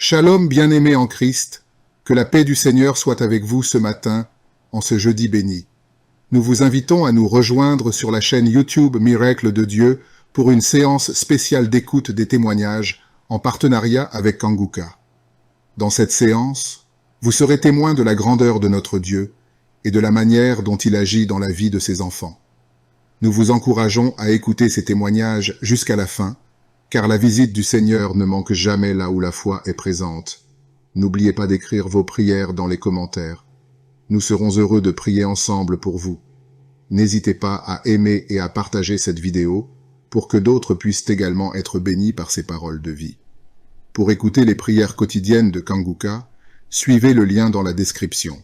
Shalom bien-aimés en Christ, que la paix du Seigneur soit avec vous ce matin, en ce jeudi béni. Nous vous invitons à nous rejoindre sur la chaîne YouTube Miracle de Dieu pour une séance spéciale d'écoute des témoignages en partenariat avec Kanguka. Dans cette séance, vous serez témoin de la grandeur de notre Dieu et de la manière dont il agit dans la vie de ses enfants. Nous vous encourageons à écouter ces témoignages jusqu'à la fin, car la visite du Seigneur ne manque jamais là où la foi est présente. N'oubliez pas d'écrire vos prières dans les commentaires. Nous serons heureux de prier ensemble pour vous. N'hésitez pas à aimer et à partager cette vidéo pour que d'autres puissent également être bénis par ces paroles de vie. Pour écouter les prières quotidiennes de Kanguka, suivez le lien dans la description.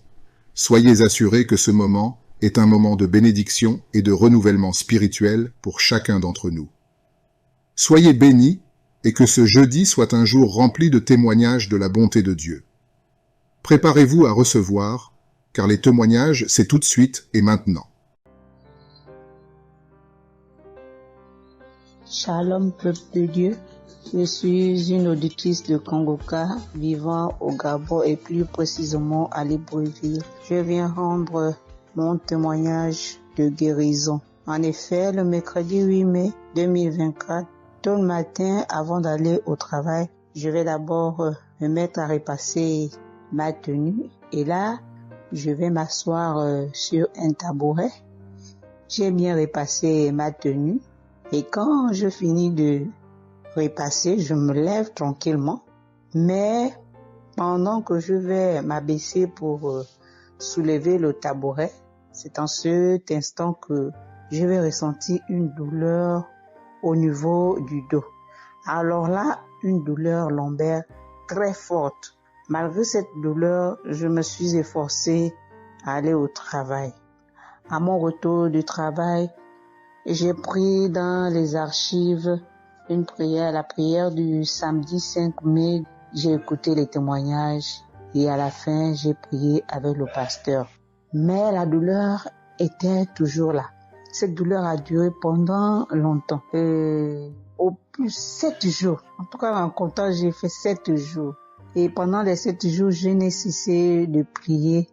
Soyez assurés que ce moment est un moment de bénédiction et de renouvellement spirituel pour chacun d'entre nous. Soyez bénis et que ce jeudi soit un jour rempli de témoignages de la bonté de Dieu. Préparez-vous à recevoir, car les témoignages, c'est tout de suite et maintenant. Shalom, peuple de Dieu. Je suis une auditrice de Kanguka vivant au Gabon et plus précisément à Libreville. Je viens rendre mon témoignage de guérison. En effet, le mercredi 8 mai 2024, tôt le matin, avant d'aller au travail, je vais d'abord me mettre à repasser ma tenue. Et là, je vais m'asseoir sur un tabouret. J'ai bien repassé ma tenue. Et quand je finis de repasser, je me lève tranquillement. Mais pendant que je vais m'abaisser pour soulever le tabouret, c'est en cet instant que je vais ressentir une douleur au niveau du dos. Alors là, une douleur lombaire très forte. Malgré cette douleur, je me suis efforcée à aller au travail. À mon retour du travail, j'ai pris dans les archives une prière, la prière du samedi 5 mai. J'ai écouté les témoignages et à la fin, j'ai prié avec le pasteur. Mais la douleur était toujours là. Cette douleur a duré pendant longtemps. Au plus 7 jours. En tout cas, en comptant, j'ai fait 7 jours. Et pendant les 7 jours, je n'ai cessé de prier,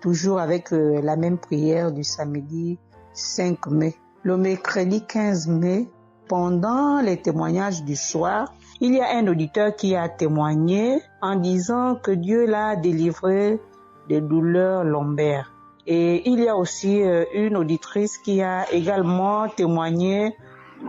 toujours avec la même prière du samedi 5 mai. Le mercredi 15 mai, pendant les témoignages du soir, il y a un auditeur qui a témoigné en disant que Dieu l'a délivré des douleurs lombaires. Et il y a aussi une auditrice qui a également témoigné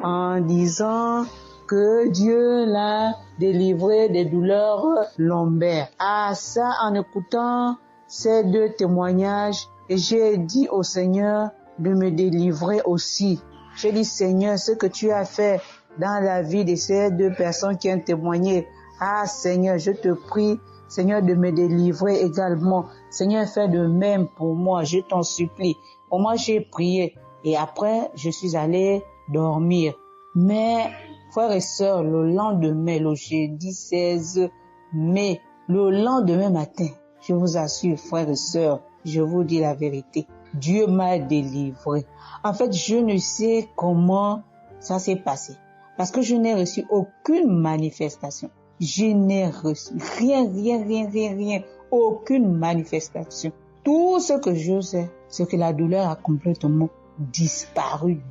en disant que Dieu l'a délivré des douleurs lombaires. Ah, ça, en écoutant ces deux témoignages, j'ai dit au Seigneur de me délivrer aussi. J'ai dit, Seigneur, ce que tu as fait dans la vie de ces deux personnes qui ont témoigné, ah Seigneur, je te prie, Seigneur, de me délivrer également. Seigneur, fais de même pour moi, je t'en supplie. Pour moi, j'ai prié et après, je suis allé dormir. Mais, frères et sœurs, le lendemain, le jeudi 16 mai, le lendemain matin, je vous assure, frères et sœurs, je vous dis la vérité, Dieu m'a délivré. En fait, je ne sais comment ça s'est passé. Parce que je n'ai reçu aucune manifestation. Je n'ai reçu rien, aucune manifestation. Tout ce que je sais, c'est que la douleur a complètement disparu.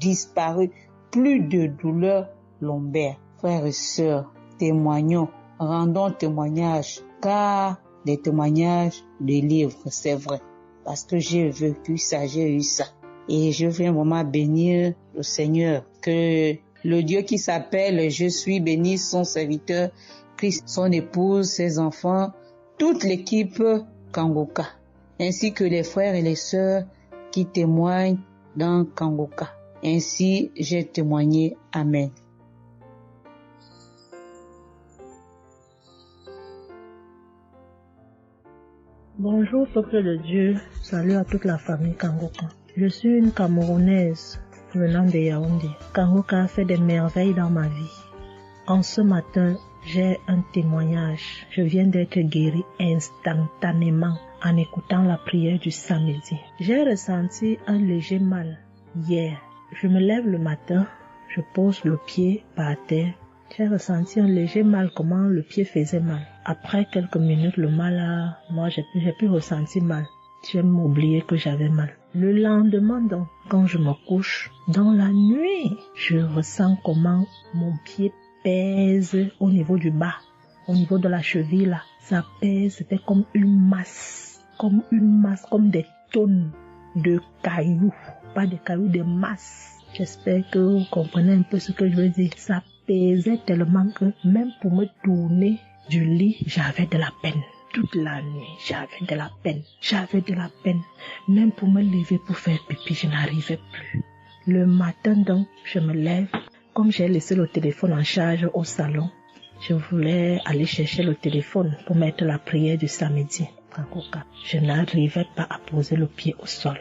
Plus de douleur lombaire. Frères et sœurs, témoignons, rendons témoignage, car des témoignages délivrent, c'est vrai. Parce que j'ai vécu ça, j'ai eu ça. Et je viens vraiment bénir le Seigneur, que le Dieu qui s'appelle Je suis béni, son serviteur, Christ, son épouse, ses enfants, toute l'équipe Kanguka, ainsi que les frères et les sœurs qui témoignent dans Kanguka. Ainsi, j'ai témoigné. Amen. Bonjour peuple de Dieu, salut à toute la famille Kanguka. Je suis une Camerounaise venant de Yaoundé. Kanguka a fait des merveilles dans ma vie. En ce matin, j'ai un témoignage. Je viens d'être guérie instantanément en écoutant la prière du samedi. J'ai ressenti un léger mal hier. Je me lève le matin, je pose le pied par terre J'ai ressenti un léger mal, comment le pied faisait mal. Après quelques minutes, le mal moi j'ai plus ressenti mal. J'ai oublié que j'avais mal. Le lendemain donc, quand je me couche, dans la nuit, je ressens comment mon pied pèse au niveau du bas, au niveau de la cheville là. Ça pèse, c'était comme une masse, comme des tonnes de cailloux, pas des cailloux, des masses. J'espère que vous comprenez un peu ce que je veux dire. Ça pesait tellement que même pour me tourner du lit, j'avais de la peine. Toute la nuit, j'avais de la peine. Même pour me lever pour faire pipi, je n'arrivais plus. Le matin donc, je me lève. Comme j'ai laissé le téléphone en charge au salon, je voulais aller chercher le téléphone pour mettre la prière du samedi. Je n'arrivais pas à poser le pied au sol.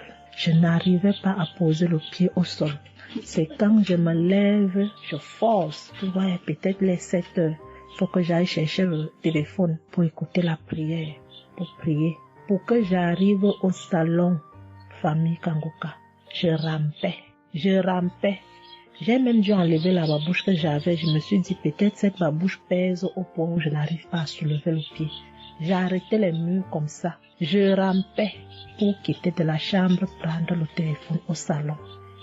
C'est quand je me lève, je force. Tu vois, peut-être les 7 heures. Il faut que j'aille chercher le téléphone pour écouter la prière, pour prier. Pour que j'arrive au salon, famille Kangoka, je rampais. J'ai même dû enlever la babouche que j'avais. Je me suis dit, peut-être cette babouche pèse au point où je n'arrive pas à soulever le pied. J'ai arrêté les murs comme ça. Je rampais pour quitter de la chambre, prendre le téléphone au salon.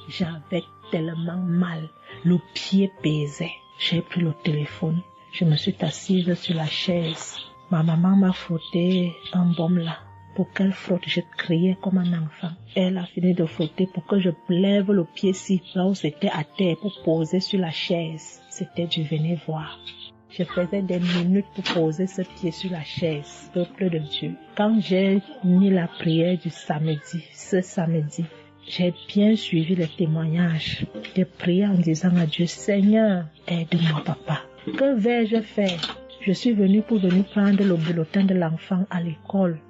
J'avais tellement mal. Le pied pesait. J'ai pris le téléphone. Je me suis assise sur la chaise. Ma maman m'a frotté un baume là. Pour qu'elle frotte, je criais comme un enfant. Elle a fini de frotter pour que je lève le pied-ci, là où c'était à terre, pour poser sur la chaise. C'était du venez voir. Je faisais des minutes pour poser ce pied sur la chaise, peuple de Dieu. Quand j'ai mis la prière du samedi, ce samedi, j'ai bien suivi les témoignages. J'ai prié en disant à Dieu, Seigneur, aide-moi papa. Que vais-je faire? Je suis venue pour prendre le bulletin de l'enfant à l'école.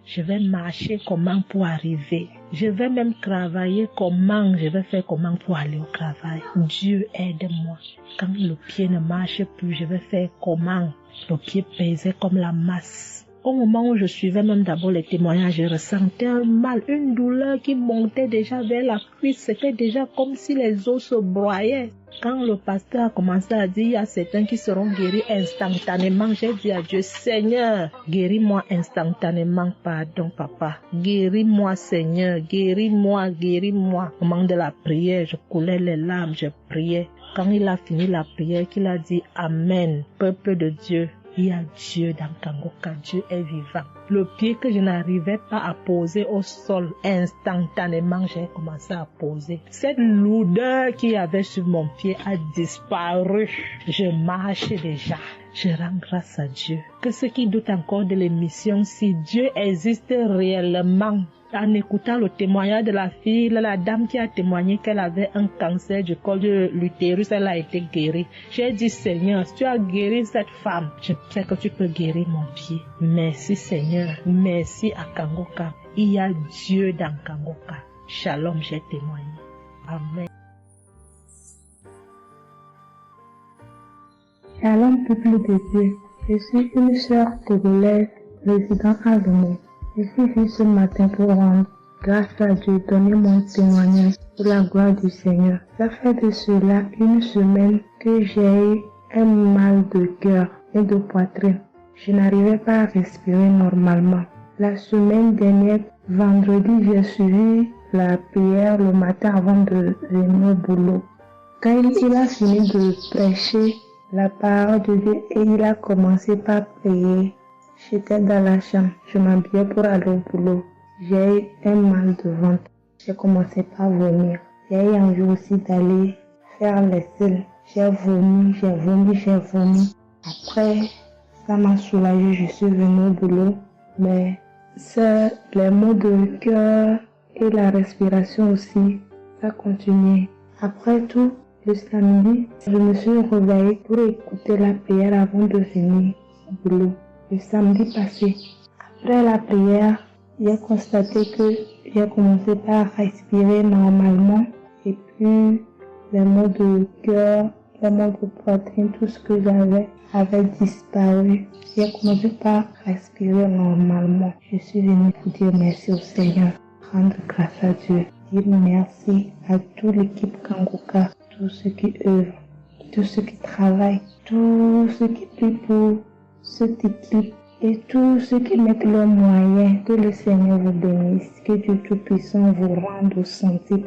Je vais marcher comment pour arriver. Je vais même travailler comment. Je vais faire comment pour aller au travail. Dieu aide-moi. Quand le pied ne marche plus, je vais faire comment. Le pied pesait comme la masse. Au moment où je suivais même d'abord les témoignages, je ressentais un mal, une douleur qui montait déjà vers la cuisse. C'était déjà comme si les os se broyaient. Quand le pasteur a commencé à dire, il y a certains qui seront guéris instantanément, j'ai dit à Dieu, Seigneur, guéris-moi instantanément, pardon papa. Guéris-moi Seigneur, guéris-moi. Au moment de la prière, je coulais les larmes, je priais. Quand il a fini la prière, qu'il a dit Amen, peuple de Dieu. Il y a Dieu dans Kangoka, Dieu est vivant. Le pied que je n'arrivais pas à poser au sol, instantanément, j'ai commencé à poser. Cette lourdeur qu'il y avait sur mon pied a disparu. Je marche déjà. Je rends grâce à Dieu. Que ceux qui doutent encore de l'émission, si Dieu existe réellement, en écoutant le témoignage de la fille, la dame qui a témoigné qu'elle avait un cancer du col de l'utérus, elle a été guérie. J'ai dit, Seigneur, si tu as guéri cette femme, je sais que tu peux guérir mon pied. Merci Seigneur, merci à Kangoka. Il y a Dieu dans Kangoka. Shalom, j'ai témoigné. Amen. Shalom, peuple de Dieu. Je suis une sœur togolaise résidant à Lomé. Je suis venue ce matin pour rendre grâce à Dieu, donner mon témoignage pour la gloire du Seigneur. Ça fait de cela une semaine que j'ai eu un mal de cœur et de poitrine. Je n'arrivais pas à respirer normalement. La semaine dernière, vendredi, j'ai suivi la prière le matin avant de venir au boulot. Quand il a fini de prêcher la parole de Dieu et il a commencé par prier, j'étais dans la chambre, je m'habillais pour aller au boulot. J'ai eu un mal de ventre. J'ai commencé par vomir. J'ai eu envie aussi d'aller faire les selles. J'ai vomi. Après, ça m'a soulagé, je suis venue au boulot. Mais les maux de cœur et la respiration aussi, ça continuait. Après tout, le samedi, je me suis réveillée pour écouter la prière avant de venir au boulot. Le samedi passé, après la prière, j'ai constaté que j'ai commencé par respirer normalement et puis les maux de cœur, les maux de poitrine, tout ce que j'avais avait disparu. J'ai commencé par respirer normalement. Je suis venue pour dire merci au Seigneur, rendre grâce à Dieu, dire merci à toute l'équipe Kangoka, tous ceux qui œuvrent, tous ceux qui travaillent, tous ceux qui prient pour ce type et tous ceux qui mettent leurs moyens. Que le Seigneur vous bénisse, que Dieu Tout-Puissant vous rende santé,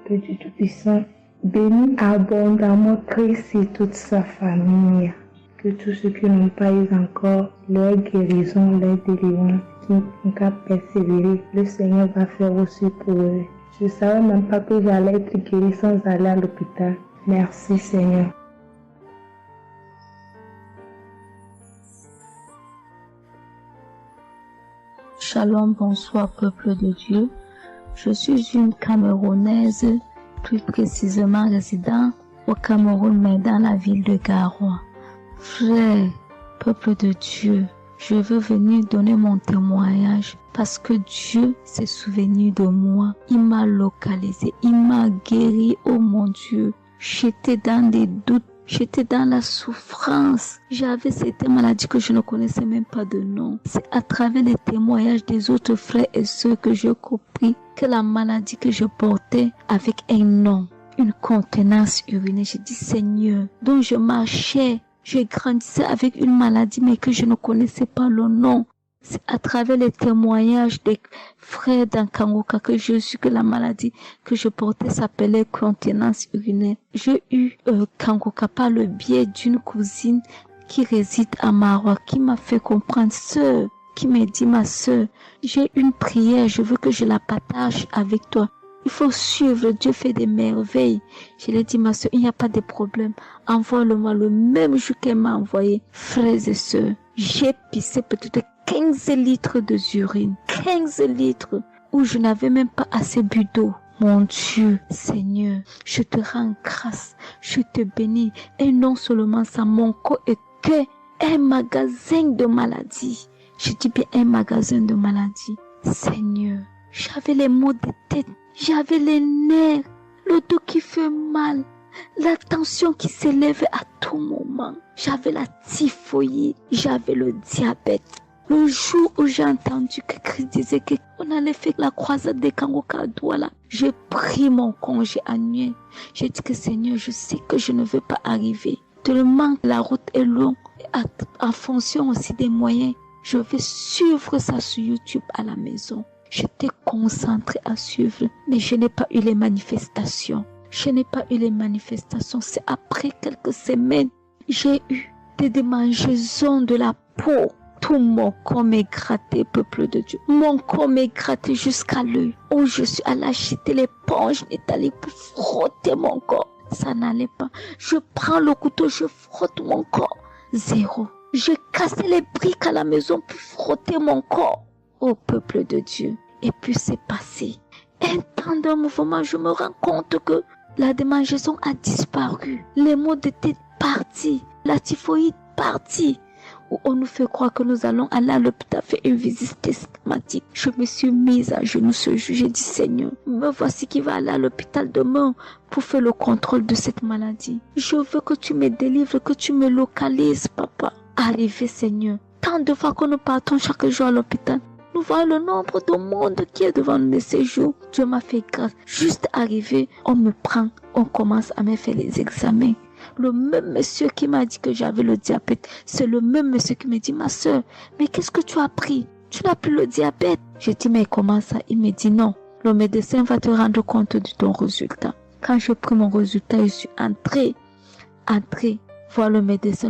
que Dieu Tout-Puissant bénisse abondamment Christ et toute sa famille. Que tous ceux qui n'ont pas eu encore leur guérison, leur délivrance, qui n'ont qu'à persévérer, le Seigneur va faire aussi pour eux. Je ne savais même pas que j'allais être guérie sans aller à l'hôpital. Merci Seigneur. Shalom, bonsoir peuple de Dieu. Je suis une Camerounaise, plus précisément résident au Cameroun, mais dans la ville de Garoua. Frère, peuple de Dieu, je veux venir donner mon témoignage parce que Dieu s'est souvenu de moi. Il m'a localisé, il m'a guéri, oh mon Dieu. J'étais dans des doutes, j'étais dans la souffrance. J'avais cette maladie que je ne connaissais même pas de nom. C'est à travers les témoignages des autres frères et sœurs que j'ai compris que la maladie que je portais avec un nom, une contenance urinaire. J'ai dit Seigneur, dont je marchais, je grandissais avec une maladie mais que je ne connaissais pas le nom. C'est à travers les témoignages des frères d'Ankangoka que je suis que la maladie que je portais s'appelait contenance urinaire. J'ai eu Kangoka par le biais d'une cousine qui réside à Maroc, qui m'a fait comprendre, sœur, qui m'a dit ma sœur, j'ai une prière, je veux que je la partage avec toi. Il faut suivre, Dieu fait des merveilles. Je lui ai dit, ma soeur, il n'y a pas de problème. Envoie-le-moi le même jour qu'elle m'a envoyé. Frères et sœurs, j'ai pissé peut-être 15 litres d'urine. 15 litres où je n'avais même pas assez bu d'eau. Mon Dieu, Seigneur, je te rends grâce. Je te bénis. Et non seulement ça, mon corps est que un magasin de maladies. Je dis bien un magasin de maladies. Seigneur, j'avais les maux de tête. J'avais les nerfs, le dos qui fait mal, la tension qui s'élève à tout moment. J'avais la typhoïde, j'avais le diabète. Le jour où j'ai entendu que Christ disait qu'on allait faire la croisade des Kangoka à Douala, j'ai pris mon congé annuel. J'ai dit que Seigneur, je sais que je ne veux pas arriver. Tellement la route est longue, en fonction aussi des moyens. Je vais suivre ça sur YouTube à la maison. J'étais concentrée à suivre, mais je n'ai pas eu les manifestations. C'est après quelques semaines, j'ai eu des démangeaisons de la peau. Tout mon corps m'est gratté, peuple de Dieu. Mon corps m'est gratté jusqu'à l'œil. Oh, je suis allée acheter l'éponge métallique pour frotter mon corps. Ça n'allait pas. Je prends le couteau, je frotte mon corps. Zéro. J'ai cassé les briques à la maison pour frotter mon corps. Au peuple de Dieu. Et puis c'est passé. Un temps de mouvement, je me rends compte que la démangeaison a disparu. Les maux de tête partis. La typhoïde partie. Où on nous fait croire que nous allons aller à l'hôpital faire une visite systématique. Je me suis mise à genoux ce jour. J'ai dit Seigneur, me voici qui va aller à l'hôpital demain pour faire le contrôle de cette maladie. Je veux que tu me délivres, que tu me localises, papa. Arrivé Seigneur. Tant de fois que nous partons chaque jour à l'hôpital. Nous voyons le nombre de monde qui est devant nous ces jours. Dieu m'a fait grâce. Juste arrivé, on me prend, on commence à me faire les examens. Le même monsieur qui m'a dit que j'avais le diabète, c'est le même monsieur qui me dit, ma soeur, mais qu'est-ce que tu as pris? Tu n'as plus le diabète. J'ai dit, mais comment ça? Il me dit, non, le médecin va te rendre compte de ton résultat. Quand j'ai pris mon résultat, je suis entrée, voir le médecin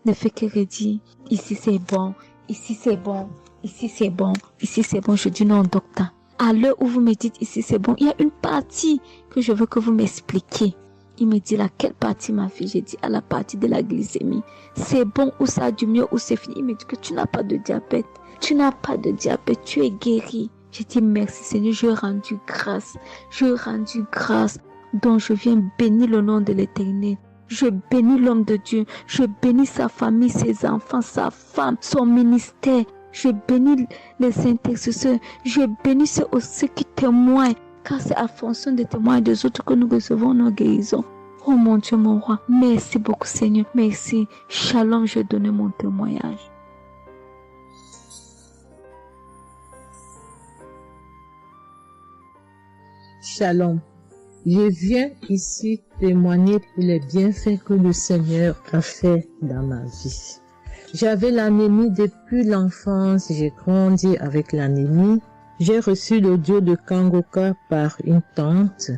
ne fait que redire, ici c'est bon, ici c'est bon. Ici c'est bon, ici c'est bon. Je dis non docteur. À l'heure où vous me dites ici c'est bon, il y a une partie que je veux que vous m'expliquiez. Il me dit laquelle partie ma fille? J'ai dit à la partie de la glycémie. C'est bon ou ça a du mieux ou c'est fini? Il me dit que tu n'as pas de diabète. Tu n'as pas de diabète, tu es guéri. J'ai dit merci Seigneur, je rendu grâce. Donc je viens bénir le nom de l'Éternel. Je bénis l'homme de Dieu. Je bénis sa famille, ses enfants, sa femme, son ministère. Je bénis les intercesseurs. Je bénis ceux qui témoignent. Car c'est à fonction des témoins des autres que nous recevons nos guérisons. Oh mon Dieu, mon roi. Merci beaucoup Seigneur. Merci. Shalom, je donne mon témoignage. Shalom. Je viens ici témoigner pour les bienfaits que le Seigneur a fait dans ma vie. J'avais l'anémie depuis l'enfance, j'ai grandi avec l'anémie. J'ai reçu l'audio de Kangoka par une tante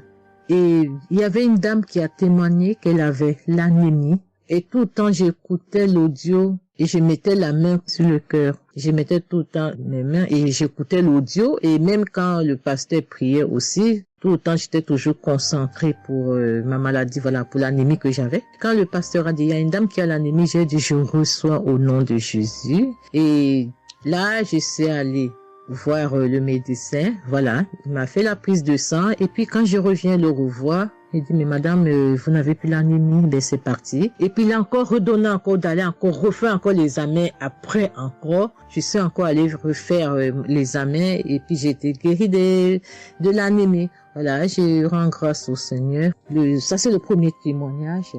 et il y avait une dame qui a témoigné qu'elle avait l'anémie. Et tout le temps, j'écoutais l'audio et je mettais la main sur le cœur. Je mettais tout le temps mes mains et j'écoutais l'audio. Et même quand le pasteur priait aussi, tout le temps, j'étais toujours concentrée pour ma maladie, voilà, pour l'anémie que j'avais. Quand le pasteur a dit, il y a une dame qui a l'anémie, j'ai dit, je reçois au nom de Jésus. Et là, je suis allée voir le médecin, voilà. Il m'a fait la prise de sang. Et puis, quand je reviens le revoir, il dit, mais madame, vous n'avez plus l'anémie, ben c'est parti. Et puis il a encore redonné encore d'aller encore refaire encore les examens après encore. Je suis encore allée refaire les examens et puis j'ai été guérie de l'anémie. Voilà, je rends grâce au Seigneur. Ça c'est le premier témoignage.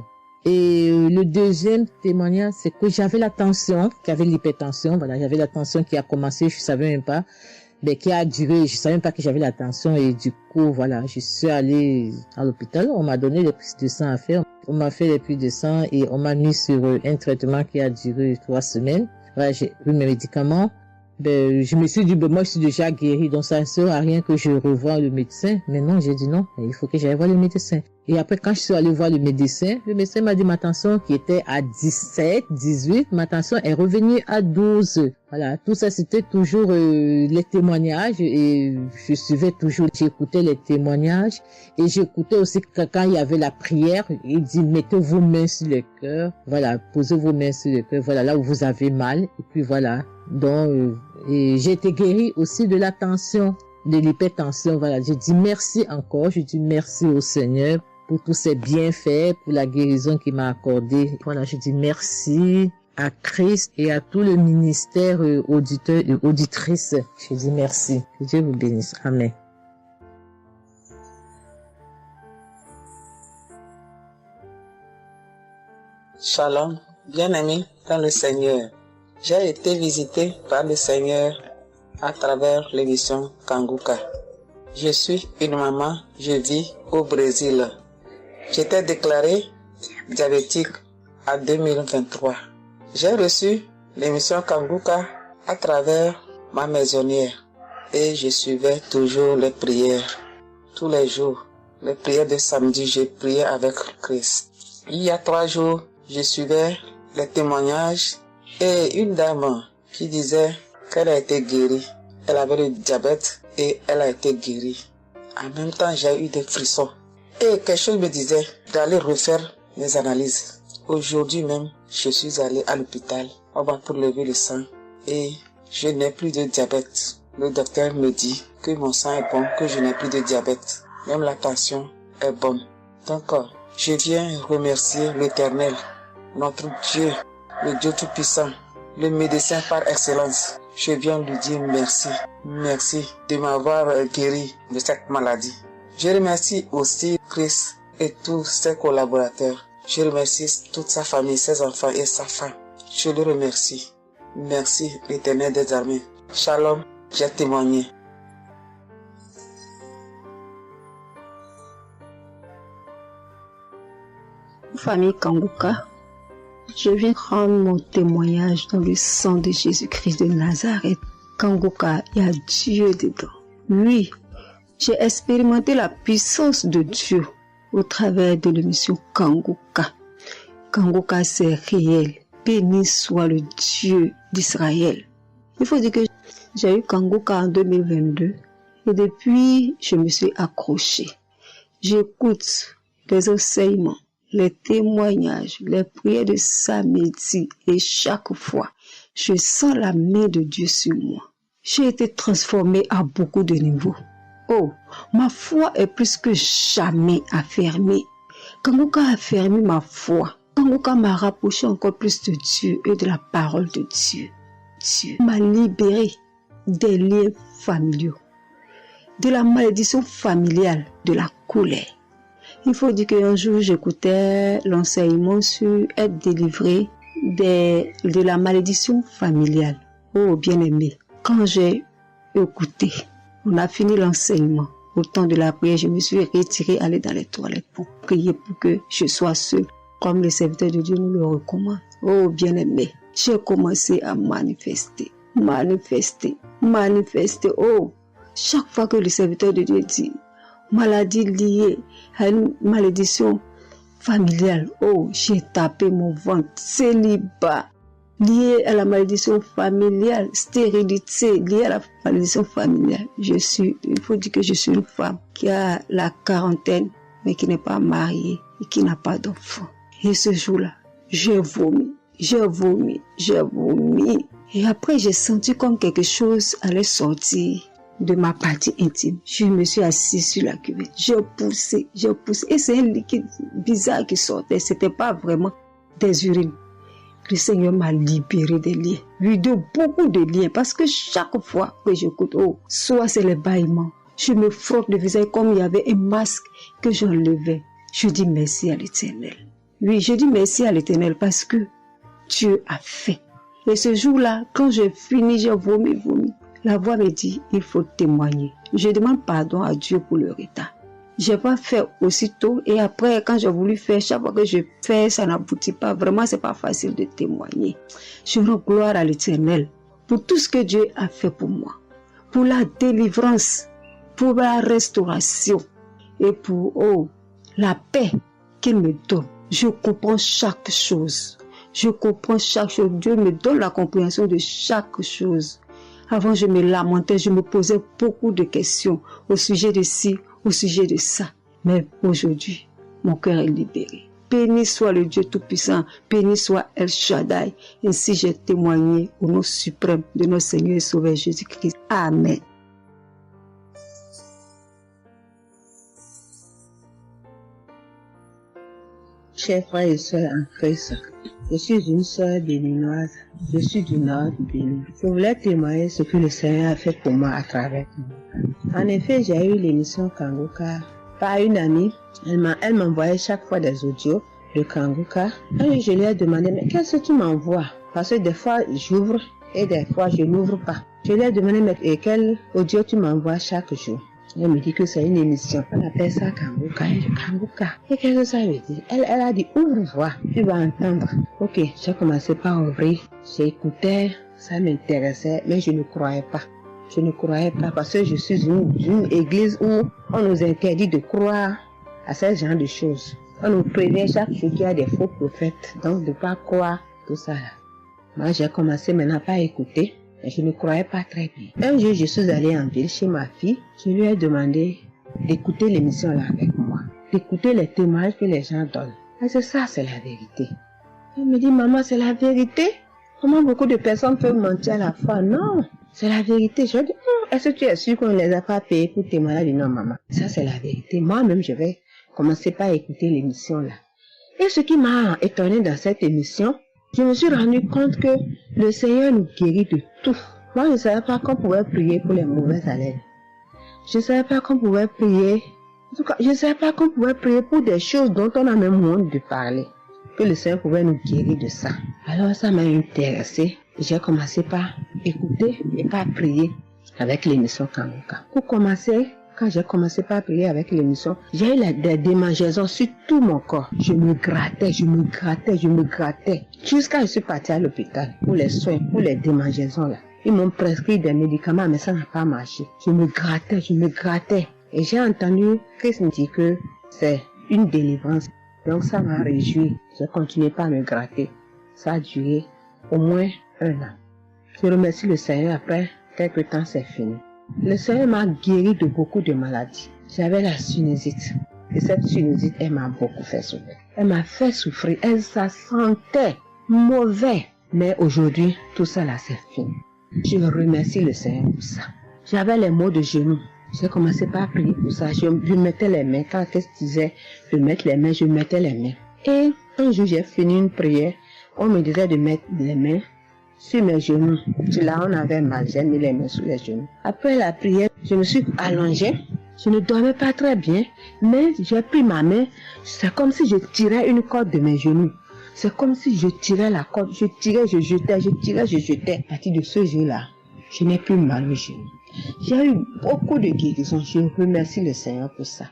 Et le deuxième témoignage, c'est que j'avais la tension, j'avais l'hypertension, voilà, j'avais la tension qui a commencé, je savais même pas. Mais qui a duré, je savais même pas que j'avais la tension et du coup, voilà, je suis allée à l'hôpital, on m'a donné les prises de sang à faire, on m'a fait les prises de sang et on m'a mis sur un traitement qui a duré 3 semaines. Voilà, j'ai pris mes médicaments. Ben, je me suis dit, ben, moi, je suis déjà guérie, donc ça ne sert à rien que je revoie le médecin. Mais non, j'ai dit non, il faut que j'aille voir le médecin. Et après, quand je suis allée voir le médecin m'a dit ma tension qui était à 17, 18, ma tension est revenue à 12. Voilà, tout ça, c'était toujours les témoignages et je suivais toujours, j'écoutais les témoignages et j'écoutais aussi que quand il y avait la prière, il dit, mettez vos mains sur le cœur, voilà, posez vos mains sur le cœur, voilà, là où vous avez mal, et puis voilà. Donc, et j'ai été guérie aussi de la tension, de l'hypertension, voilà. Je dis merci encore, je dis merci au Seigneur pour tous ses bienfaits, pour la guérison qu'il m'a accordée. Voilà, je dis merci à Christ et à tout le ministère auditeur et auditrice. Je dis merci. Que Dieu vous bénisse. Amen. Shalom, bien-aimé dans le Seigneur. J'ai été visité par le Seigneur à travers l'émission Kangoka. Je suis une maman, je vis au Brésil. J'étais déclarée diabétique en 2023. J'ai reçu l'émission Kangoka à travers ma maisonnière et je suivais toujours les prières. Tous les jours, les prières de samedi, j'ai prié avec Christ. Il y a 3 jours, je suivais les témoignages et une dame qui disait qu'elle a été guérie. Elle avait le diabète et elle a été guérie. En même temps, j'ai eu des frissons. Et quelque chose me disait d'aller refaire mes analyses. Aujourd'hui même, je suis allé à l'hôpital. On va prélever le sang et je n'ai plus de diabète. Le docteur me dit que mon sang est bon, que je n'ai plus de diabète. Même la tension est bonne. Donc, je viens remercier l'Éternel, notre Dieu, le Dieu Tout-Puissant, le médecin par excellence. Je viens lui dire merci. Merci de m'avoir guéri de cette maladie. Je remercie aussi Christ et tous ses collaborateurs. Je remercie toute sa famille, ses enfants et sa femme. Je le remercie. Merci l'Éternel des armées. Shalom, j'ai témoigné. Famille Kangoka, je viens rendre mon témoignage dans le sang de Jésus-Christ de Nazareth. Kangoka, il y a Dieu dedans. Oui, j'ai expérimenté la puissance de Dieu au travers de l'émission Kangoka. Kangoka, c'est réel. Béni soit le Dieu d'Israël. Il faut dire que j'ai eu Kangoka en 2022 et depuis, je me suis accrochée. J'écoute les enseignements, les témoignages, les prières de samedi et chaque fois, je sens la main de Dieu sur moi. J'ai été transformée à beaucoup de niveaux. Oh, ma foi est plus que jamais affermie. Kangoka a affermi ma foi. Kangoka m'a rapproché encore plus de Dieu et de la parole de Dieu. Dieu m'a libéré des liens familiaux, de la malédiction familiale, de la colère. Il faut dire qu'un jour, j'écoutais l'enseignement sur être délivré de la malédiction familiale. Oh, bien-aimé, quand j'ai écouté, on a fini l'enseignement. Au temps de la prière, je me suis retirée, aller dans les toilettes pour prier pour que je sois seule, comme les serviteurs de Dieu nous le recommandent. Oh bien-aimé, j'ai commencé à manifester. Oh, chaque fois que le serviteur de Dieu dit maladie liée à une malédiction familiale, oh, j'ai tapé mon ventre. Célibat lié à la malédiction familiale, stérilité liée à la malédiction familiale. Il faut dire que je suis une femme qui a la quarantaine, mais qui n'est pas mariée et qui n'a pas d'enfant. Et ce jour-là, j'ai vomi. Et après, j'ai senti comme quelque chose allait sortir de ma partie intime. Je me suis assise sur la cuvette. J'ai poussé. Et c'est un liquide bizarre qui sortait. C'était pas vraiment des urines. Le Seigneur m'a libéré des liens. Oui, de beaucoup de liens. Parce que chaque fois que j'écoute, soit c'est les bâillements. Je me frotte le visage comme il y avait un masque que j'enlevais. Je dis merci à l'Éternel. Oui, je dis merci à l'Éternel parce que Dieu a fait. Et ce jour-là, quand j'ai fini, j'ai vomi. La voix me dit, il faut témoigner. Je demande pardon à Dieu pour le retard. Je n'ai pas fait aussitôt et après, quand j'ai voulu faire, chaque fois que je fais, ça n'aboutit pas. Vraiment, c'est pas facile de témoigner. Je rends gloire à l'Éternel pour tout ce que Dieu a fait pour moi. Pour la délivrance, pour la restauration et pour la paix qu'il me donne. Je comprends chaque chose. Dieu me donne la compréhension de chaque chose. Avant, je me lamentais, je me posais beaucoup de questions au sujet de ci, au sujet de ça. Mais aujourd'hui, mon cœur est libéré. Béni soit le Dieu Tout-Puissant, béni soit El Shaddai. Ainsi j'ai témoigné au nom suprême de notre Seigneur et Sauveur Jésus-Christ. Amen. Chers frères et sœurs en Christ, je suis une sœur béninoise, je suis du nord du Bénin. Je voulais témoigner ce que le Seigneur a fait pour moi à travers moi. En effet, j'ai eu l'émission Kangoka par une amie. Elle m'envoyait chaque fois des audios de Kangoka. Et je lui ai demandé, mais qu'est-ce que tu m'envoies? Parce que des fois, j'ouvre et des fois, je n'ouvre pas. Je lui ai demandé, mais quel audio tu m'envoies chaque jour? Elle me dit que c'est une émission. On appelle ça Kangoka. Kangoka. Et qu'est-ce que ça veut dire? Elle a dit, ouvre-voix, tu vas entendre. Ok, j'ai commencé par ouvrir. J'écoutais, ça m'intéressait, mais je ne croyais pas. Je ne croyais pas parce que je suis une église où on nous interdit de croire à ce genre de choses. On nous prévient chaque jour qu'il y a des faux prophètes, donc de ne pas croire tout ça là. Moi, j'ai commencé maintenant à écouter. Je ne croyais pas très bien. Un jour, je suis allée en ville chez ma fille. Je lui ai demandé d'écouter l'émission là avec moi, d'écouter les témoignages que les gens donnent. Et c'est ça, c'est la vérité. Elle me dit, maman, c'est la vérité? Comment beaucoup de personnes peuvent mentir à la fois? Non, c'est la vérité. Je dis, est-ce que tu es sûr qu'on ne les a pas payés pour témoigner? Elle dit, non, maman, ça c'est la vérité. Moi-même, je vais commencer par écouter l'émission là. Et ce qui m'a étonné dans cette émission, je me suis rendu compte que le Seigneur nous guérit de tout. Moi, je ne savais pas qu'on pouvait prier pour les mauvaises haleines. Je ne savais pas qu'on pouvait prier. En tout cas, je ne savais pas qu'on pouvait prier pour des choses dont on a même honte de parler. Que le Seigneur pouvait nous guérir de ça. Alors, ça m'a intéressé. J'ai commencé par écouter et par prier avec l'émission Kangoka. Pour commencer, quand j'ai commencé par prier avec l'émission, j'ai eu des démangeaisons sur tout mon corps. Je me grattais. Jusqu'à ce que je suis partie à l'hôpital pour les soins, pour les démangeaisons là. Ils m'ont prescrit des médicaments, mais ça n'a pas marché. Je me grattais. Et j'ai entendu Christ me dire que c'est une délivrance. Donc ça m'a réjoui. J'ai continué par me gratter. Ça a duré au moins 1 an. Je remercie le Seigneur, après quelques temps c'est fini. Le Seigneur m'a guéri de beaucoup de maladies. J'avais la sinusite. Et cette sinusite, elle m'a beaucoup fait souffrir. Elle m'a fait souffrir. Ça sentait mauvais. Mais aujourd'hui, tout ça là, c'est fini. Je remercie le Seigneur pour ça. J'avais les maux de genoux. J'ai commencé par prier pour ça. Je mettais les mains. Quand Christ disait de mettre les mains, je mettais les mains. Et un jour, j'ai fini une prière. On me disait de mettre les mains sur mes genoux. Là, on avait mal. J'ai mis les mains sur les genoux. Après la prière, je me suis allongée. Je ne dormais pas très bien. Mais j'ai pris ma main. C'est comme si je tirais une corde de mes genoux. C'est comme si je tirais la corde. Je tirais, je jetais. À partir de ce jour-là, je n'ai plus mal aux genoux. J'ai eu beaucoup de guérisons. Je remercie le Seigneur pour ça.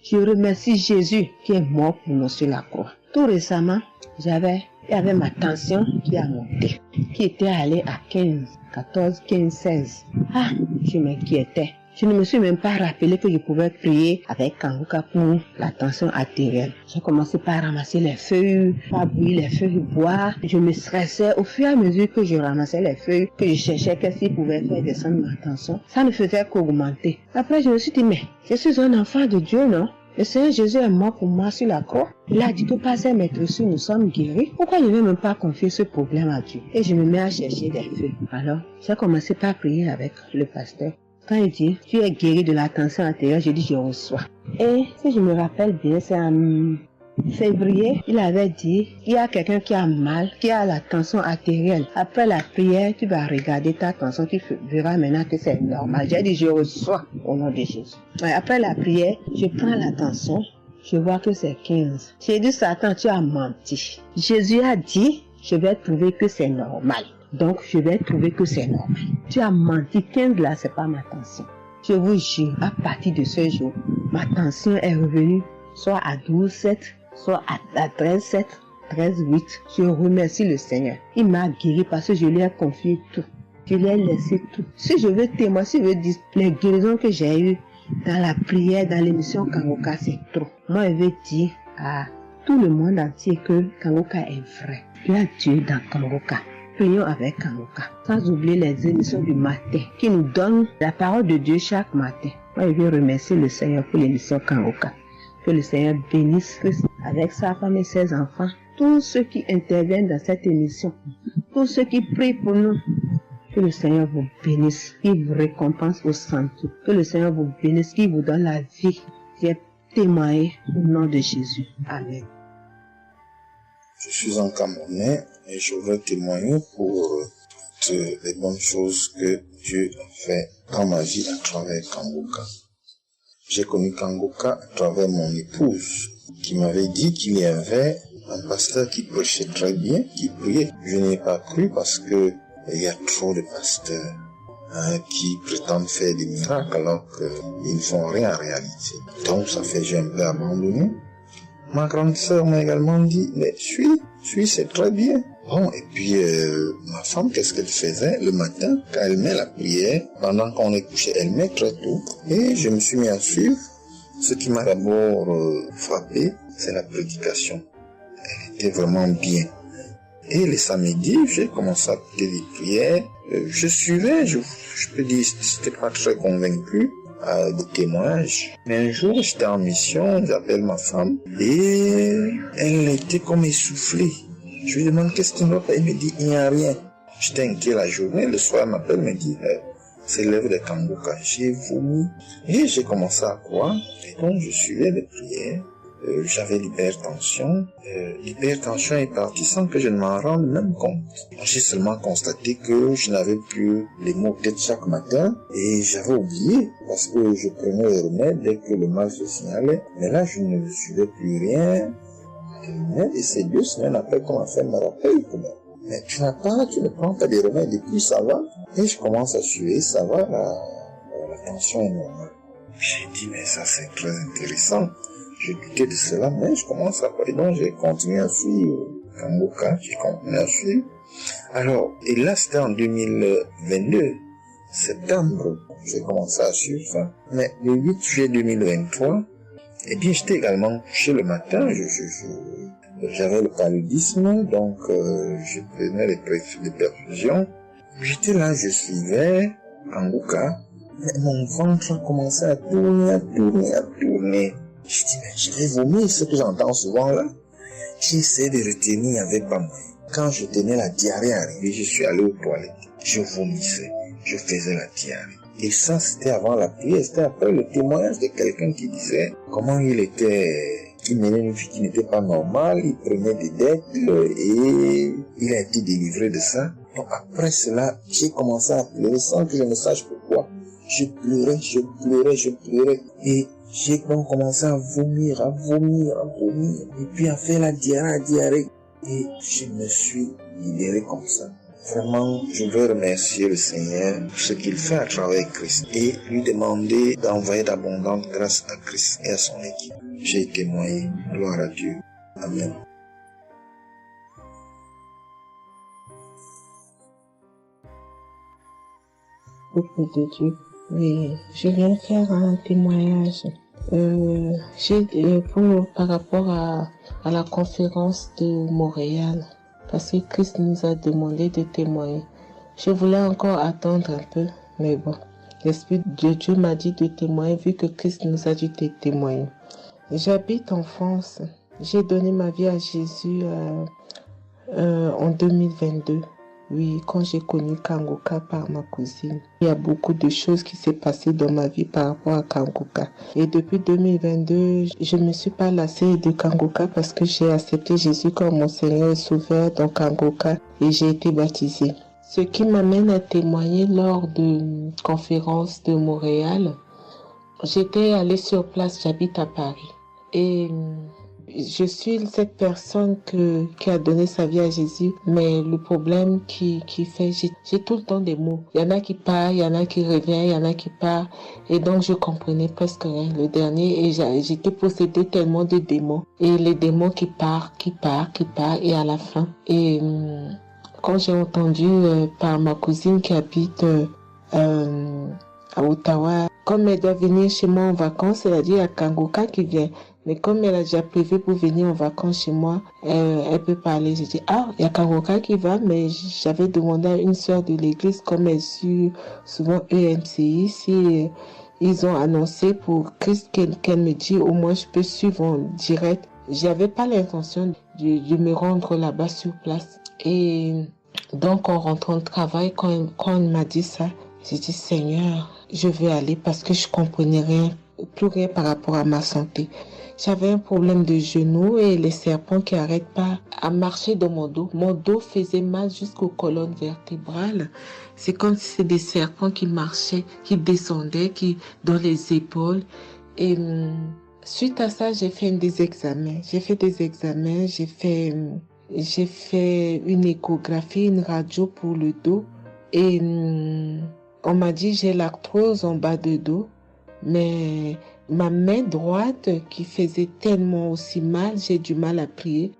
Je remercie Jésus qui est mort pour nous sur la croix. Tout récemment, il y avait ma tension qui a monté, qui était allée à 15, 14, 15, 16. Ah, je m'inquiétais. Je ne me suis même pas rappelé que je pouvais prier avec Kangoka pour la tension artérielle. J'ai commencé par ramasser les feuilles, par bouillir les feuilles de bois. Je me stressais au fur et à mesure que je ramassais les feuilles, que je cherchais qu'est-ce qui pouvait faire descendre ma tension. Ça ne faisait qu'augmenter. Après, je me suis dit, mais je suis un enfant de Dieu, non? Le Seigneur Jésus est mort pour moi sur la croix. Il a dit que par ses maîtresses, nous sommes guéris. Pourquoi je ne vais même pas confier ce problème à Dieu? Et je me mets à chercher des feuilles. Alors, j'ai commencé par prier avec le pasteur. Quand il dit, tu es guéri de la tension artérielle, je dis, je reçois. Et si je me rappelle bien, c'est en février, il avait dit, il y a quelqu'un qui a mal, qui a la tension artérielle. Après la prière, tu vas regarder ta tension, tu verras maintenant que c'est normal. J'ai dit, je reçois au nom de Jésus. Et après la prière, je prends la tension, je vois que c'est 15. J'ai dit, Satan, tu as menti. Jésus a dit, je vais trouver que c'est normal. Donc, je vais trouver que c'est normal. Tu as menti, 15 là, c'est pas ma tension. Je vous jure, à partir de ce jour, ma tension est revenue soit à 12,7, soit à 13,7, 13,8. Je remercie le Seigneur. Il m'a guéri parce que je lui ai confié tout. Je lui ai laissé tout. Si je veux témoigner, si je veux dire les guérisons que j'ai eues dans la prière, dans l'émission Kangoka, c'est trop. Moi, je veux dire à tout le monde entier que Kangoka est vrai. Il y a Dieu dans Kangoka. Prions avec Kangoka, sans oublier les émissions du matin qui nous donnent la parole de Dieu chaque matin. Moi, je veux remercier le Seigneur pour l'émission Kangoka. Que le Seigneur bénisse Christ avec sa femme et ses enfants, tous ceux qui interviennent dans cette émission, tous ceux qui prient pour nous. Que le Seigneur vous bénisse, qu'il vous récompense au centre. Que le Seigneur vous bénisse, qu'il vous donne la vie. J'ai témoigné au nom de Jésus. Amen. Je suis un Camerounais et je veux témoigner pour toutes les bonnes choses que Dieu a fait dans ma vie à travers Kangoka. J'ai connu Kangoka à travers mon épouse qui m'avait dit qu'il y avait un pasteur qui prêchait très bien, qui priait. Je n'ai pas cru parce que il y a trop de pasteurs qui prétendent faire des miracles alors qu'ils ne font rien en réalité. Donc ça fait que j'ai un peu abandonné. Ma grande sœur m'a également dit, mais suis, c'est très bien. Bon, et puis ma femme, qu'est-ce qu'elle faisait le matin quand elle met la prière, pendant qu'on est couché, elle met très tôt. Et je me suis mis à suivre. Ce qui m'a d'abord frappé, c'est la prédication. Elle était vraiment bien. Et les samedis, j'ai commencé à écouter des prières. Je suivais, je peux dire, j'étais pas très convaincu de témoignages. Mais un jour, j'étais en mission, j'appelle ma femme, et elle était comme essoufflée. Je lui demande qu'est-ce qui ne va pas, elle me dit, il n'y a rien. J'étais inquiet la journée, le soir, elle m'appelle, me dit, c'est l'œuvre de Kangoka. J'ai vomi, et j'ai commencé à croire, et donc je suivais les prières. J'avais l'hypertension. L'hypertension est partie sans que je ne m'en rende même compte. J'ai seulement constaté que je n'avais plus les maux de tête chaque matin et j'avais oublié parce que je prenais les remèdes dès que le mal se signalait. Mais là, je ne suivais plus rien. Et c'est 2 semaines après qu'on m'a fait me rappeler que mais tu ne prends pas des remèdes et puis ça va. Et je commence à suivre, ça va, la tension est normale. J'ai dit, mais ça c'est très intéressant. Je doutais de cela, mais je commence à parler. Donc, j'ai continué à suivre Kangoka, j'ai continué à suivre. Alors, et là, c'était en 2022, septembre, j'ai commencé à suivre ça. Mais le 8 juillet 2023, eh bien, j'étais également couché le matin, j'avais le paludisme, donc je prenais les perfusions. J'étais là, je suivais Kangoka, mais mon ventre a commencé à tourner. Je dis, mais je vais vomir, ce que j'entends souvent là. J'ai essayé de retenir, il n'y avait pas moyen. Quand je tenais la diarrhée arrivée, je suis allé aux toilettes. Je vomissais, je faisais la diarrhée. Et ça, c'était avant la prière, c'était après le témoignage de quelqu'un qui disait comment il menait une vie qui n'était pas normale, il prenait des dettes et il a été délivré de ça. Donc après cela, j'ai commencé à pleurer sans que je ne sache pourquoi. Je pleurais et j'ai donc commencé à vomir, et puis à faire la diarrhée, et je me suis libéré comme ça. Vraiment, je veux remercier le Seigneur pour ce qu'il fait à travers Christ et lui demander d'envoyer d'abondantes grâces à Christ et à son équipe. J'ai témoigné. Gloire à Dieu. Amen. Peuple de Dieu. Oui, je viens faire un témoignage. Par rapport à la conférence de Montréal, parce que Christ nous a demandé de témoigner. Je voulais encore attendre un peu, mais bon, l'Esprit de Dieu m'a dit de témoigner vu que Christ nous a dit de témoigner. J'habite en France. J'ai donné ma vie à Jésus en 2022. Oui, quand j'ai connu Kangoka par ma cousine. Il y a beaucoup de choses qui s'est passées dans ma vie par rapport à Kangoka. Et depuis 2022, je ne me suis pas lassée de Kangoka parce que j'ai accepté Jésus comme mon Seigneur et Sauveur dans Kangoka et j'ai été baptisée. Ce qui m'amène à témoigner lors de conférence de Montréal, j'étais allée sur place, j'habite à Paris. Et je suis cette personne qui a donné sa vie à Jésus, mais le problème qui fait, j'ai tout le temps des mots. Il y en a qui partent, il y en a qui reviennent, il y en a qui partent, et donc je comprenais presque rien. Le dernier, et j'étais possédée tellement de démons, et les démons qui partent, et à la fin. Et quand j'ai entendu par ma cousine qui habite à Ottawa, comme elle doit venir chez moi en vacances, elle a dit à Kangoka qui vient. Mais comme elle a déjà prévu pour venir en vacances chez moi, elle peut parler. J'ai dit, il y a Kangoka qui va, mais j'avais demandé à une sœur de l'église, comme elle suit souvent EMCI, si ils ont annoncé pour Christ qu'elle me dit, au moins je peux suivre en direct. J'avais pas l'intention de me rendre là-bas sur place. Et donc, en rentrant au travail, quand on m'a dit ça, j'ai dit, Seigneur, je vais aller parce que je comprenais plus rien par rapport à ma santé. J'avais un problème de genou et les serpents qui n'arrêtent pas à marcher dans mon dos. Mon dos faisait mal jusqu'aux colonnes vertébrales. C'est comme si c'était des serpents qui marchaient, qui descendaient, dans les épaules. Et suite à ça, j'ai fait des examens. J'ai fait une échographie, une radio pour le dos. Et on m'a dit j'ai l'arthrose en bas de dos. Mais ma main droite qui faisait tellement aussi mal, j'ai du mal à prier.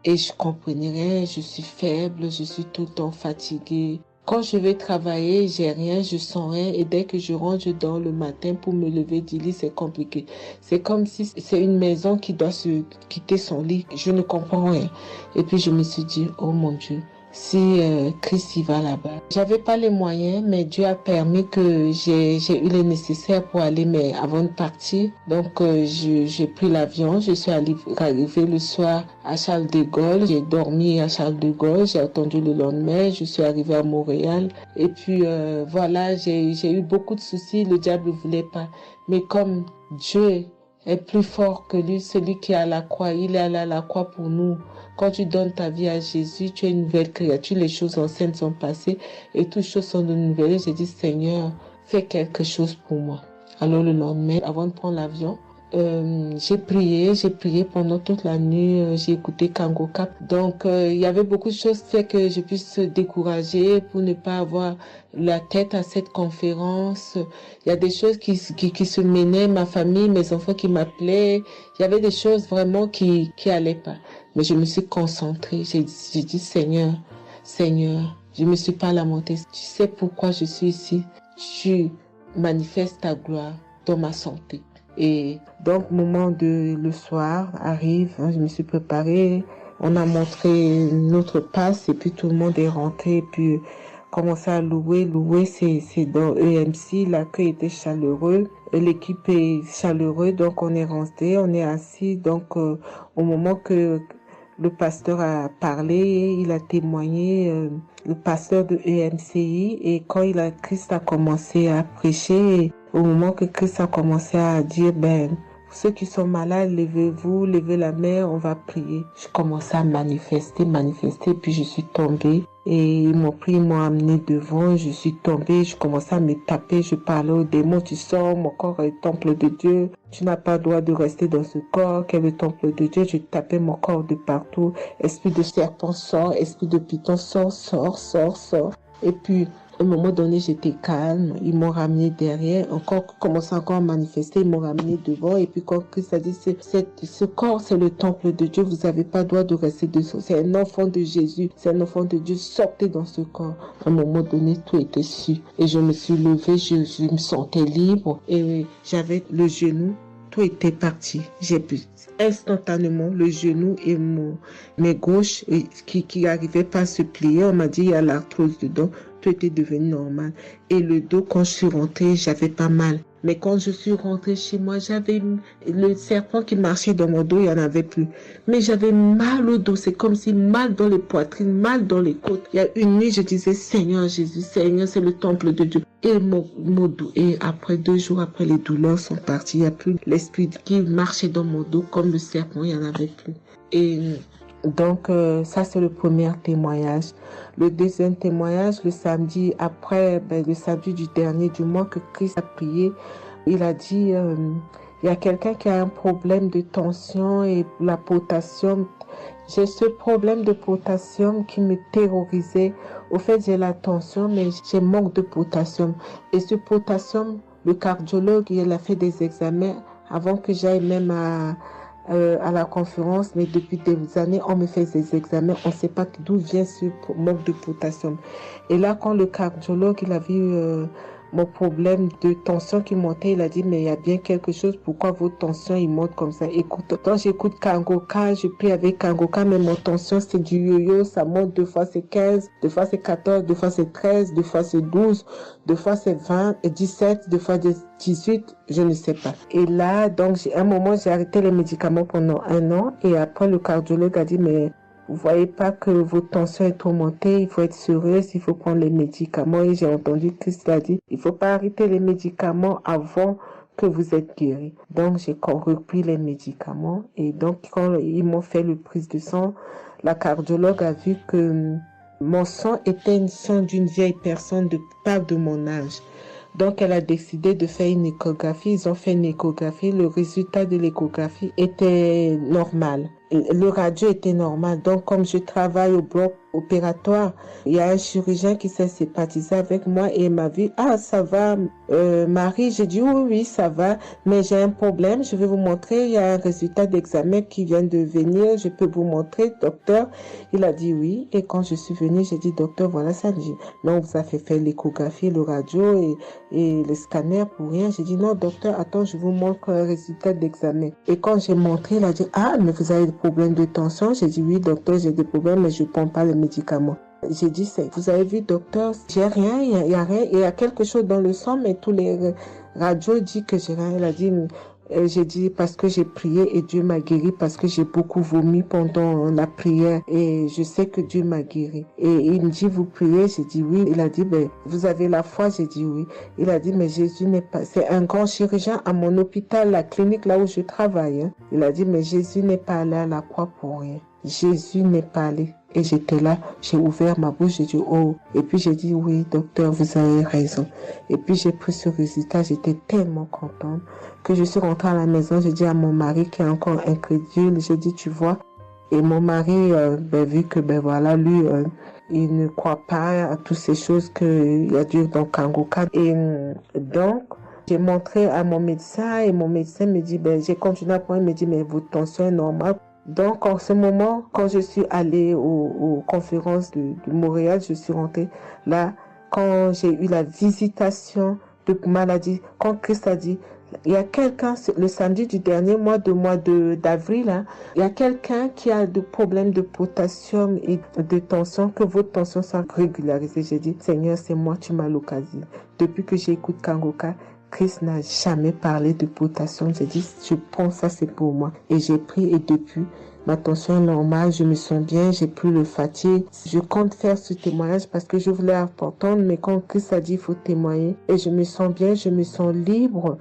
Et je comprenais rien, je suis faible, je suis tout le temps fatiguée. Quand je vais travailler, j'ai rien, je sens rien. Et dès que je rentre, je dors le matin pour me lever du lit, c'est compliqué. C'est comme si c'est une maison qui doit se quitter son lit. Je ne comprends rien. Et puis je me suis dit, oh mon Dieu, si Christ y va là-bas. J'avais pas les moyens, mais Dieu a permis que j'ai eu les nécessaires pour aller, mais avant de partir. Donc j'ai pris l'avion, je suis arrivée le soir à Charles de Gaulle, j'ai dormi à Charles de Gaulle, j'ai attendu le lendemain, je suis arrivée à Montréal. Et puis voilà, j'ai eu beaucoup de soucis, le diable ne voulait pas. Mais comme Dieu est plus fort que lui, celui qui est à la croix, il est allé à la croix pour nous. Quand tu donnes ta vie à Jésus, tu es une nouvelle créature, les choses anciennes sont passées et toutes choses sont de nouvelles. J'ai dit, Seigneur, fais quelque chose pour moi. Alors le lendemain, avant de prendre l'avion, j'ai prié pendant toute la nuit, j'ai écouté Kangoka. Donc il y avait beaucoup de choses qui fait que je puisse se décourager pour ne pas avoir la tête à cette conférence. Il y a des choses qui se menaient, ma famille, mes enfants qui m'appelaient. Il y avait des choses vraiment qui allaient pas. Mais je me suis concentrée. J'ai dit, Seigneur, je me suis pas lamentée. Tu sais pourquoi je suis ici. Tu manifestes ta gloire dans ma santé. Et donc, le soir arrive, je me suis préparée. On a montré notre passe et puis tout le monde est rentré. Et puis, commencé à louer. Louer, c'est dans EMC. L'accueil était chaleureux. L'équipe est chaleureuse. Donc, on est rentré, on est assis. Donc, au moment que le pasteur a parlé, il a témoigné, le pasteur de EMCI, et quand Christ a commencé à prêcher, au moment que Christ a commencé à dire, ceux qui sont malades, levez-vous, levez la main, on va prier. Je commençais à manifester, puis je suis tombée. Et ils m'ont pris, ils m'ont amené devant, je suis tombée, je commençais à me taper, je parlais au démon, tu sors, mon corps est le temple de Dieu, tu n'as pas le droit de rester dans ce corps, qui est le temple de Dieu, je tapais mon corps de partout, esprit de serpent sort, esprit de python sort. Et puis, à un moment donné, j'étais calme. Ils m'ont ramené derrière. Encore, commençait encore à manifester. Ils m'ont ramené devant. Et puis, quand Christ a dit, ce corps, c'est le temple de Dieu. Vous n'avez pas le droit de rester dessous. C'est un enfant de Jésus. C'est un enfant de Dieu. Sortez dans ce corps. À un moment donné, tout était su. Et je me suis levée. Je me sentais libre. Et j'avais le genou. Tout était parti. J'ai pu instantanément le genou et mes gauches qui n'arrivaient pas à se plier. On m'a dit, il y a l'arthrose dedans. Tout était devenu normal. Et le dos, quand je suis rentrée, j'avais pas mal. Mais quand je suis rentrée chez moi, j'avais le serpent qui marchait dans mon dos, il n'y en avait plus. Mais j'avais mal au dos. C'est comme si mal dans les poitrines, mal dans les côtes. Il y a une nuit, je disais, Seigneur Jésus, Seigneur, c'est le temple de Dieu. Et mon dos. Et après 2 jours après, les douleurs sont parties. Il n'y a plus l'esprit qui marchait dans mon dos comme le serpent, il n'y en avait plus. Et donc, ça, c'est le premier témoignage. Le deuxième témoignage, le samedi après, le samedi du dernier du mois que Christ a prié, il a dit, il y a quelqu'un qui a un problème de tension et la potassium. J'ai ce problème de potassium qui me terrorisait. Au fait, j'ai la tension, mais j'ai manque de potassium. Et ce potassium, le cardiologue, il a fait des examens avant que j'aille même à la conférence, mais depuis des années, on me fait des examens, on ne sait pas d'où vient ce manque de potassium. Et là, quand le cardiologue, il a vu mon problème de tension qui montait, il a dit, mais il y a bien quelque chose, pourquoi vos tensions, ils montent comme ça? Écoute, quand j'écoute Kangoka, je prie avec Kangoka, mais mon tension, c'est du yo-yo, ça monte, 2 fois c'est 15, 2 fois c'est 14, 2 fois c'est 13, 2 fois c'est 12, 2 fois c'est 20, 17, 2 fois 18, je ne sais pas. Et là, donc, à un moment, j'ai arrêté les médicaments pendant 1 an, et après, le cardiologue a dit, mais vous voyez pas que votre tension est trop montée, il faut être sérieuse, il faut prendre les médicaments. Et j'ai entendu Christ a dit, il faut pas arrêter les médicaments avant que vous êtes guéri. Donc, j'ai repris les médicaments. Et donc, quand ils m'ont fait le prise de sang, la cardiologue a vu que mon sang était une sang d'une vieille personne pas de mon âge. Donc, elle a décidé de faire une échographie. Ils ont fait une échographie. Le résultat de l'échographie était normal. Le radio était normal. Donc, comme je travaille au bloc opératoire, il y a un chirurgien qui s'est sympathisé avec moi et il m'a dit, ah, ça va, Marie? J'ai dit, oui, ça va, mais j'ai un problème. Je vais vous montrer. Il y a un résultat d'examen qui vient de venir. Je peux vous montrer, docteur. Il a dit oui. Et quand je suis venue, j'ai dit, docteur, voilà ça. J'ai dit, non, vous avez fait l'échographie, le radio et le scanner pour rien. J'ai dit, non, docteur, attends, je vous montre le résultat d'examen. Et quand j'ai montré, il a dit, ah, mais vous avez des problèmes de tension? J'ai dit, oui, docteur, j'ai des problèmes, mais je ne prends pas les médicaments. J'ai dit, vous avez vu, docteur, j'ai rien, il y a rien, il y a quelque chose dans le sang, mais tous les radios disent que j'ai rien. Elle a dit, j'ai dit, parce que j'ai prié et Dieu m'a guéri, parce que j'ai beaucoup vomi pendant la prière et je sais que Dieu m'a guéri. Et il me dit, vous priez? J'ai dit oui. Il a dit, vous avez la foi? J'ai dit oui. Il a dit, mais Jésus n'est pas, c'est un grand chirurgien à mon hôpital, la clinique là où je travaille. Hein. Il a dit, mais Jésus n'est pas allé à la croix pour rien. Jésus n'est pas allé. Et j'étais là, j'ai ouvert ma bouche, j'ai dit oh. Et puis j'ai dit oui, docteur, vous avez raison. Et puis j'ai pris ce résultat, j'étais tellement contente que je suis rentrée à la maison, j'ai dit à mon mari qui est encore incrédule, j'ai dit tu vois. Et mon mari, vu que voilà, lui, il ne croit pas à toutes ces choses qu'il y a Dieu dans Kangoka. Et donc, j'ai montré à mon médecin et mon médecin me dit, j'ai continué à prendre, il me dit, mais votre tension est normale. Donc, en ce moment, quand je suis allée aux conférences de Montréal, je suis rentrée là, quand j'ai eu la visitation de maladie, quand Christ a dit, il y a quelqu'un, le samedi du dernier mois d'avril, hein, il y a quelqu'un qui a des problèmes de potassium et de tension, que votre tension soit régularisée. J'ai dit, Seigneur, c'est moi, tu m'as l'occasion. Depuis que j'écoute Kangoka, Christ n'a jamais parlé de potassium. J'ai dit, je prends ça, c'est pour moi. Et j'ai pris et depuis, ma tension est normale, je me sens bien, j'ai plus le fatigue. Je compte faire ce témoignage parce que je voulais entendre, mais quand Christ a dit, il faut témoigner. Et je me sens bien, je me sens libre.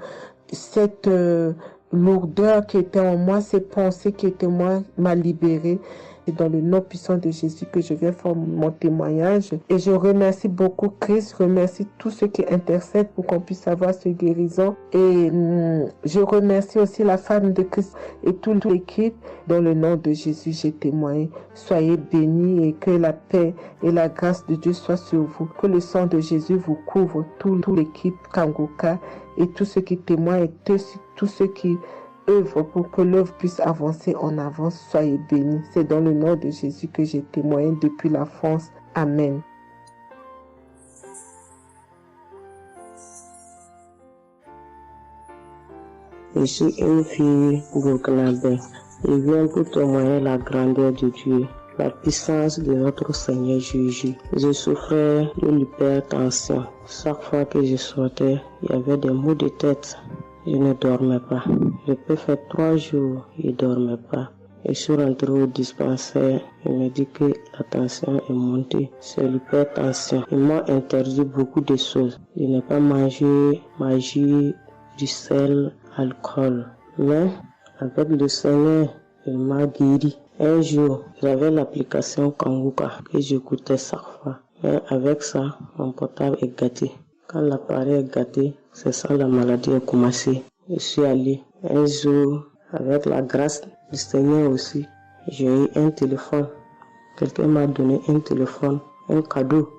Cette lourdeur qui était en moi, ces pensées qui étaient en moi, m'a libérée. C'est dans le nom puissant de Jésus que je viens faire mon témoignage. Et je remercie beaucoup Christ, je remercie tous ceux qui intercèdent pour qu'on puisse avoir ce guérison. Et je remercie aussi la femme de Christ et toute l'équipe. Dans le nom de Jésus, j'ai témoigné. Soyez bénis et que la paix et la grâce de Dieu soient sur vous. Que le sang de Jésus vous couvre, toute l'équipe Kangoka et tous ceux qui témoignent et tous ceux qui œuvrent pour que l'œuvre puisse avancer en avant. Soyez bénis. C'est dans le nom de Jésus que j'ai témoigné depuis la France. Amen. Je suis une fille burkinabé. Je viens pour témoigner la grandeur de Dieu, la puissance de notre Seigneur Jésus. Je souffrais de l'hypertension. Chaque fois que je sortais, il y avait des maux de tête. Je ne dormais pas. Je peux faire 3 jours, je ne dormais pas. Je suis rentré au dispensaire, il m'a dit que la tension est montée. C'est l'hypertension. Ils m'ont interdit beaucoup de choses. Je n'ai pas mangé, du sel, alcool. Mais avec le Seigneur, il m'a guéri. Un jour, j'avais l'application Kangoka que j'écoutais chaque fois. Mais avec ça, mon portable est gâté. Quand l'appareil est gâté, c'est ça la maladie a commencé. Je suis allé un jour, avec la grâce du Seigneur aussi, j'ai eu un téléphone. Quelqu'un m'a donné un téléphone, un cadeau.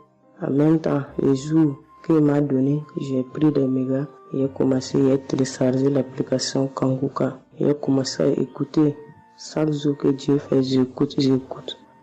En même temps, le jour qu'il m'a donné, j'ai pris des mégas. J'ai commencé à télécharger l'application Kangoka. J'ai commencé à écouter. Chaque jour que Dieu fait, j'écoute.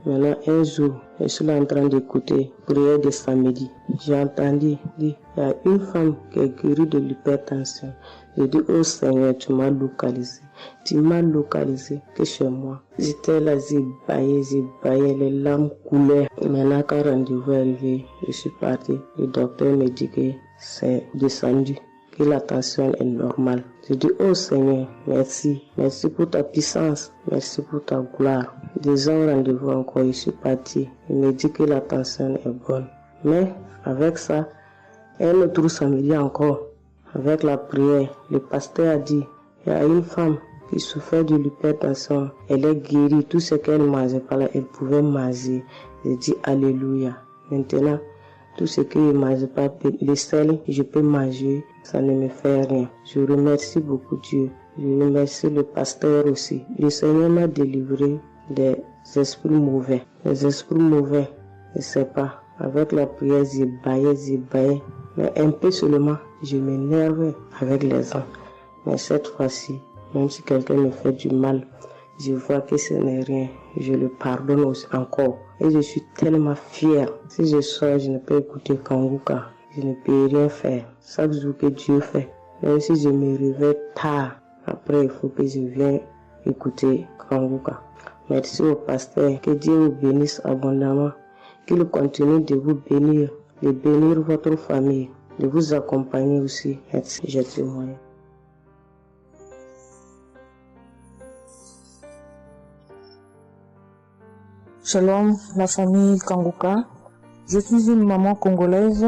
Maintenant, un jour, je suis en train d'écouter prière de samedi. J'ai entendu dire, il y a une femme qui est guérie de l'hypertension. J'ai dit, oh Seigneur, tu m'as localisé. Tu m'as localisé que chez moi. J'étais là, j'ai baillé, les larmes coulaient. Maintenant, quand le rendez-vous est arrivé, je suis parti. Le docteur me dit que c'est descendu, que la tension est normale. Je dis, oh Seigneur, merci. Merci pour ta puissance. Merci pour ta gloire. 2 ans rendez-vous encore, je suis parti. Il me dit que la tension est bonne. Mais avec ça, un autre samedi encore, avec la prière, le pasteur a dit, il y a une femme qui souffrait de l'hypertension. Elle est guérie. Tout ce qu'elle ne mangeait pas là, elle pouvait manger. J'ai dit, alléluia. Maintenant, tout ce que je ne mange pas, le sel, je peux manger, ça ne me fait rien. Je remercie beaucoup Dieu. Je remercie le pasteur aussi. Le Seigneur m'a délivré des esprits mauvais. Les esprits mauvais, je ne sais pas. Avec la prière, j'ai baillé. Mais un peu seulement, je m'énerve avec les gens. Mais cette fois-ci, même si quelqu'un me fait du mal, je vois que ce n'est rien. Je le pardonne aussi encore. Et je suis tellement fière. Si je sors, je ne peux écouter Kangoka. Je ne peux rien faire. Chaque jour que Dieu fait. Même si je me réveille tard, après il faut que je vienne écouter Kangoka. Merci au pasteur. Que Dieu vous bénisse abondamment. Qu'il continue de vous bénir, de bénir votre famille, de vous accompagner aussi. Merci, je témoigne. Shalom, la famille Kangoka. Je suis une maman congolaise.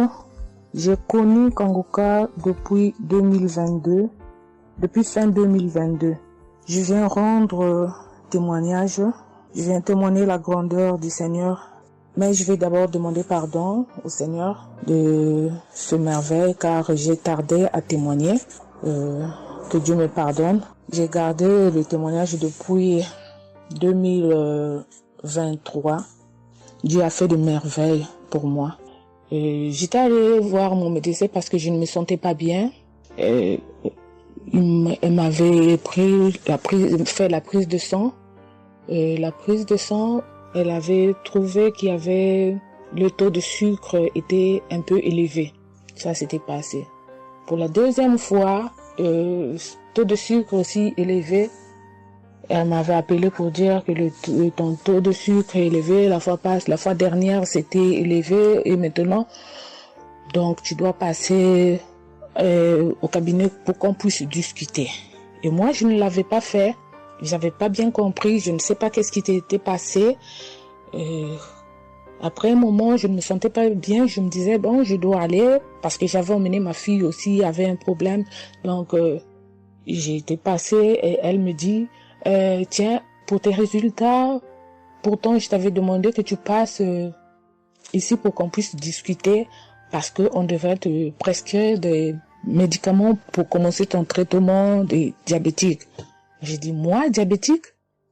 J'ai connu Kangoka depuis 2022, depuis fin 2022. Je viens rendre témoignage. Je viens témoigner la grandeur du Seigneur. Mais je vais d'abord demander pardon au Seigneur de ce merveille car j'ai tardé à témoigner. Que Dieu me pardonne. J'ai gardé le témoignage depuis 2023. Dieu a fait de merveilles pour moi. J'étais allée voir mon médecin parce que je ne me sentais pas bien. Elle m'avait fait la prise de sang. La prise de sang, elle avait trouvé qu'il y avait le taux de sucre était un peu élevé. Ça s'était passé. Pour la deuxième fois, taux de sucre aussi élevé. Elle m'avait appelé pour dire que ton taux de sucre est élevé. La fois dernière, c'était élevé et maintenant, donc tu dois passer au cabinet pour qu'on puisse discuter. Et moi, je ne l'avais pas fait. J'avais pas bien compris. Je ne sais pas qu'est-ce qui était passé. Après un moment, je ne me sentais pas bien. Je me disais, bon, je dois aller parce que j'avais emmené ma fille aussi, avait un problème. Donc, j'ai été passée et elle me dit, tiens, pour tes résultats, pourtant je t'avais demandé que tu passes ici pour qu'on puisse discuter parce qu'on devrait te prescrire des médicaments pour commencer ton traitement de diabétique. J'ai dit, moi, diabétique?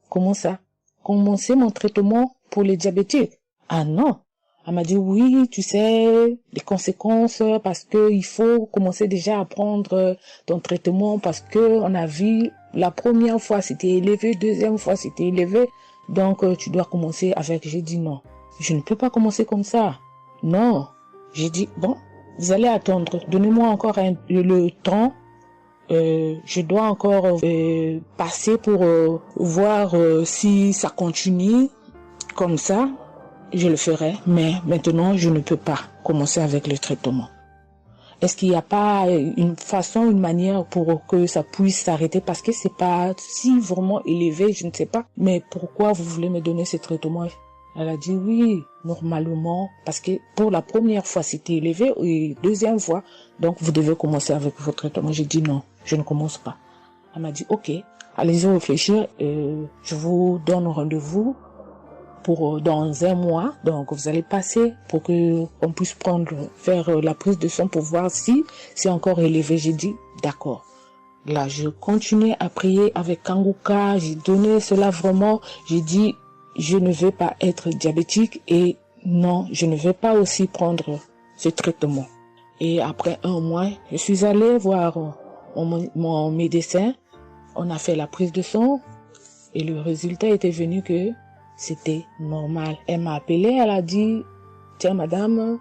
Comment ça? Commencer mon traitement pour les diabétiques? Ah non. Elle m'a dit, oui, tu sais, les conséquences, parce que il faut commencer déjà à prendre ton traitement, parce que on a vu, la première fois c'était élevé, deuxième fois c'était élevé, donc tu dois commencer avec. J'ai dit non, je ne peux pas commencer comme ça. Non. J'ai dit, bon, vous allez attendre, donnez-moi encore le temps. Je dois encore passer pour voir si ça continue comme ça. Je le ferai, mais maintenant je ne peux pas commencer avec le traitement. Est-ce qu'il n'y a pas une façon, une manière pour que ça puisse s'arrêter? Parce que c'est pas si vraiment élevé, je ne sais pas. Mais pourquoi vous voulez me donner ce traitement? Elle a dit oui, normalement, parce que pour la première fois c'était élevé et deuxième fois, donc vous devez commencer avec votre traitement. J'ai dit non, je ne commence pas. Elle m'a dit ok, allez-y réfléchir, je vous donne rendez-vous pour dans 1 mois, donc vous allez passer pour que on puisse faire la prise de sang pour voir si c'est encore élevé. J'ai dit d'accord. Là, je continuais à prier avec Kanguka, j'ai donné cela vraiment, j'ai dit je ne veux pas être diabétique et non, je ne veux pas aussi prendre ce traitement. Et après 1 mois, je suis allée voir mon médecin, on a fait la prise de sang et le résultat était venu que c'était normal. Elle m'a appelé, elle a dit, tiens madame,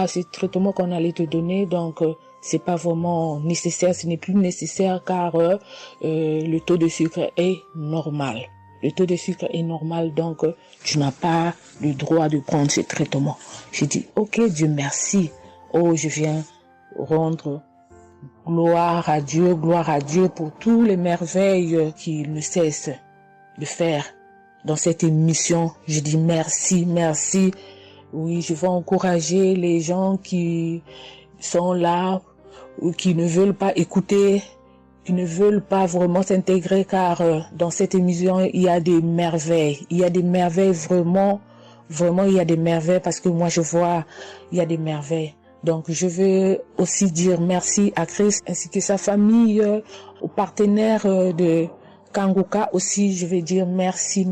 ce traitement qu'on allait te donner, donc c'est pas vraiment nécessaire, ce n'est plus nécessaire car le taux de sucre est normal. Le taux de sucre est normal, donc tu n'as pas le droit de prendre ce traitement. J'ai dit, ok, Dieu merci. Oh, je viens rendre gloire à Dieu pour tous les merveilles qu'il ne cesse de faire. Dans cette émission, je dis merci, merci. Oui, je vais encourager les gens qui sont là ou qui ne veulent pas écouter, qui ne veulent pas vraiment s'intégrer car dans cette émission, il y a des merveilles. Il y a des merveilles vraiment, il y a des merveilles parce que moi je vois, il y a des merveilles. Donc je veux aussi dire merci à Christ ainsi que sa famille, aux partenaires de Kanguka aussi, je vais dire merci.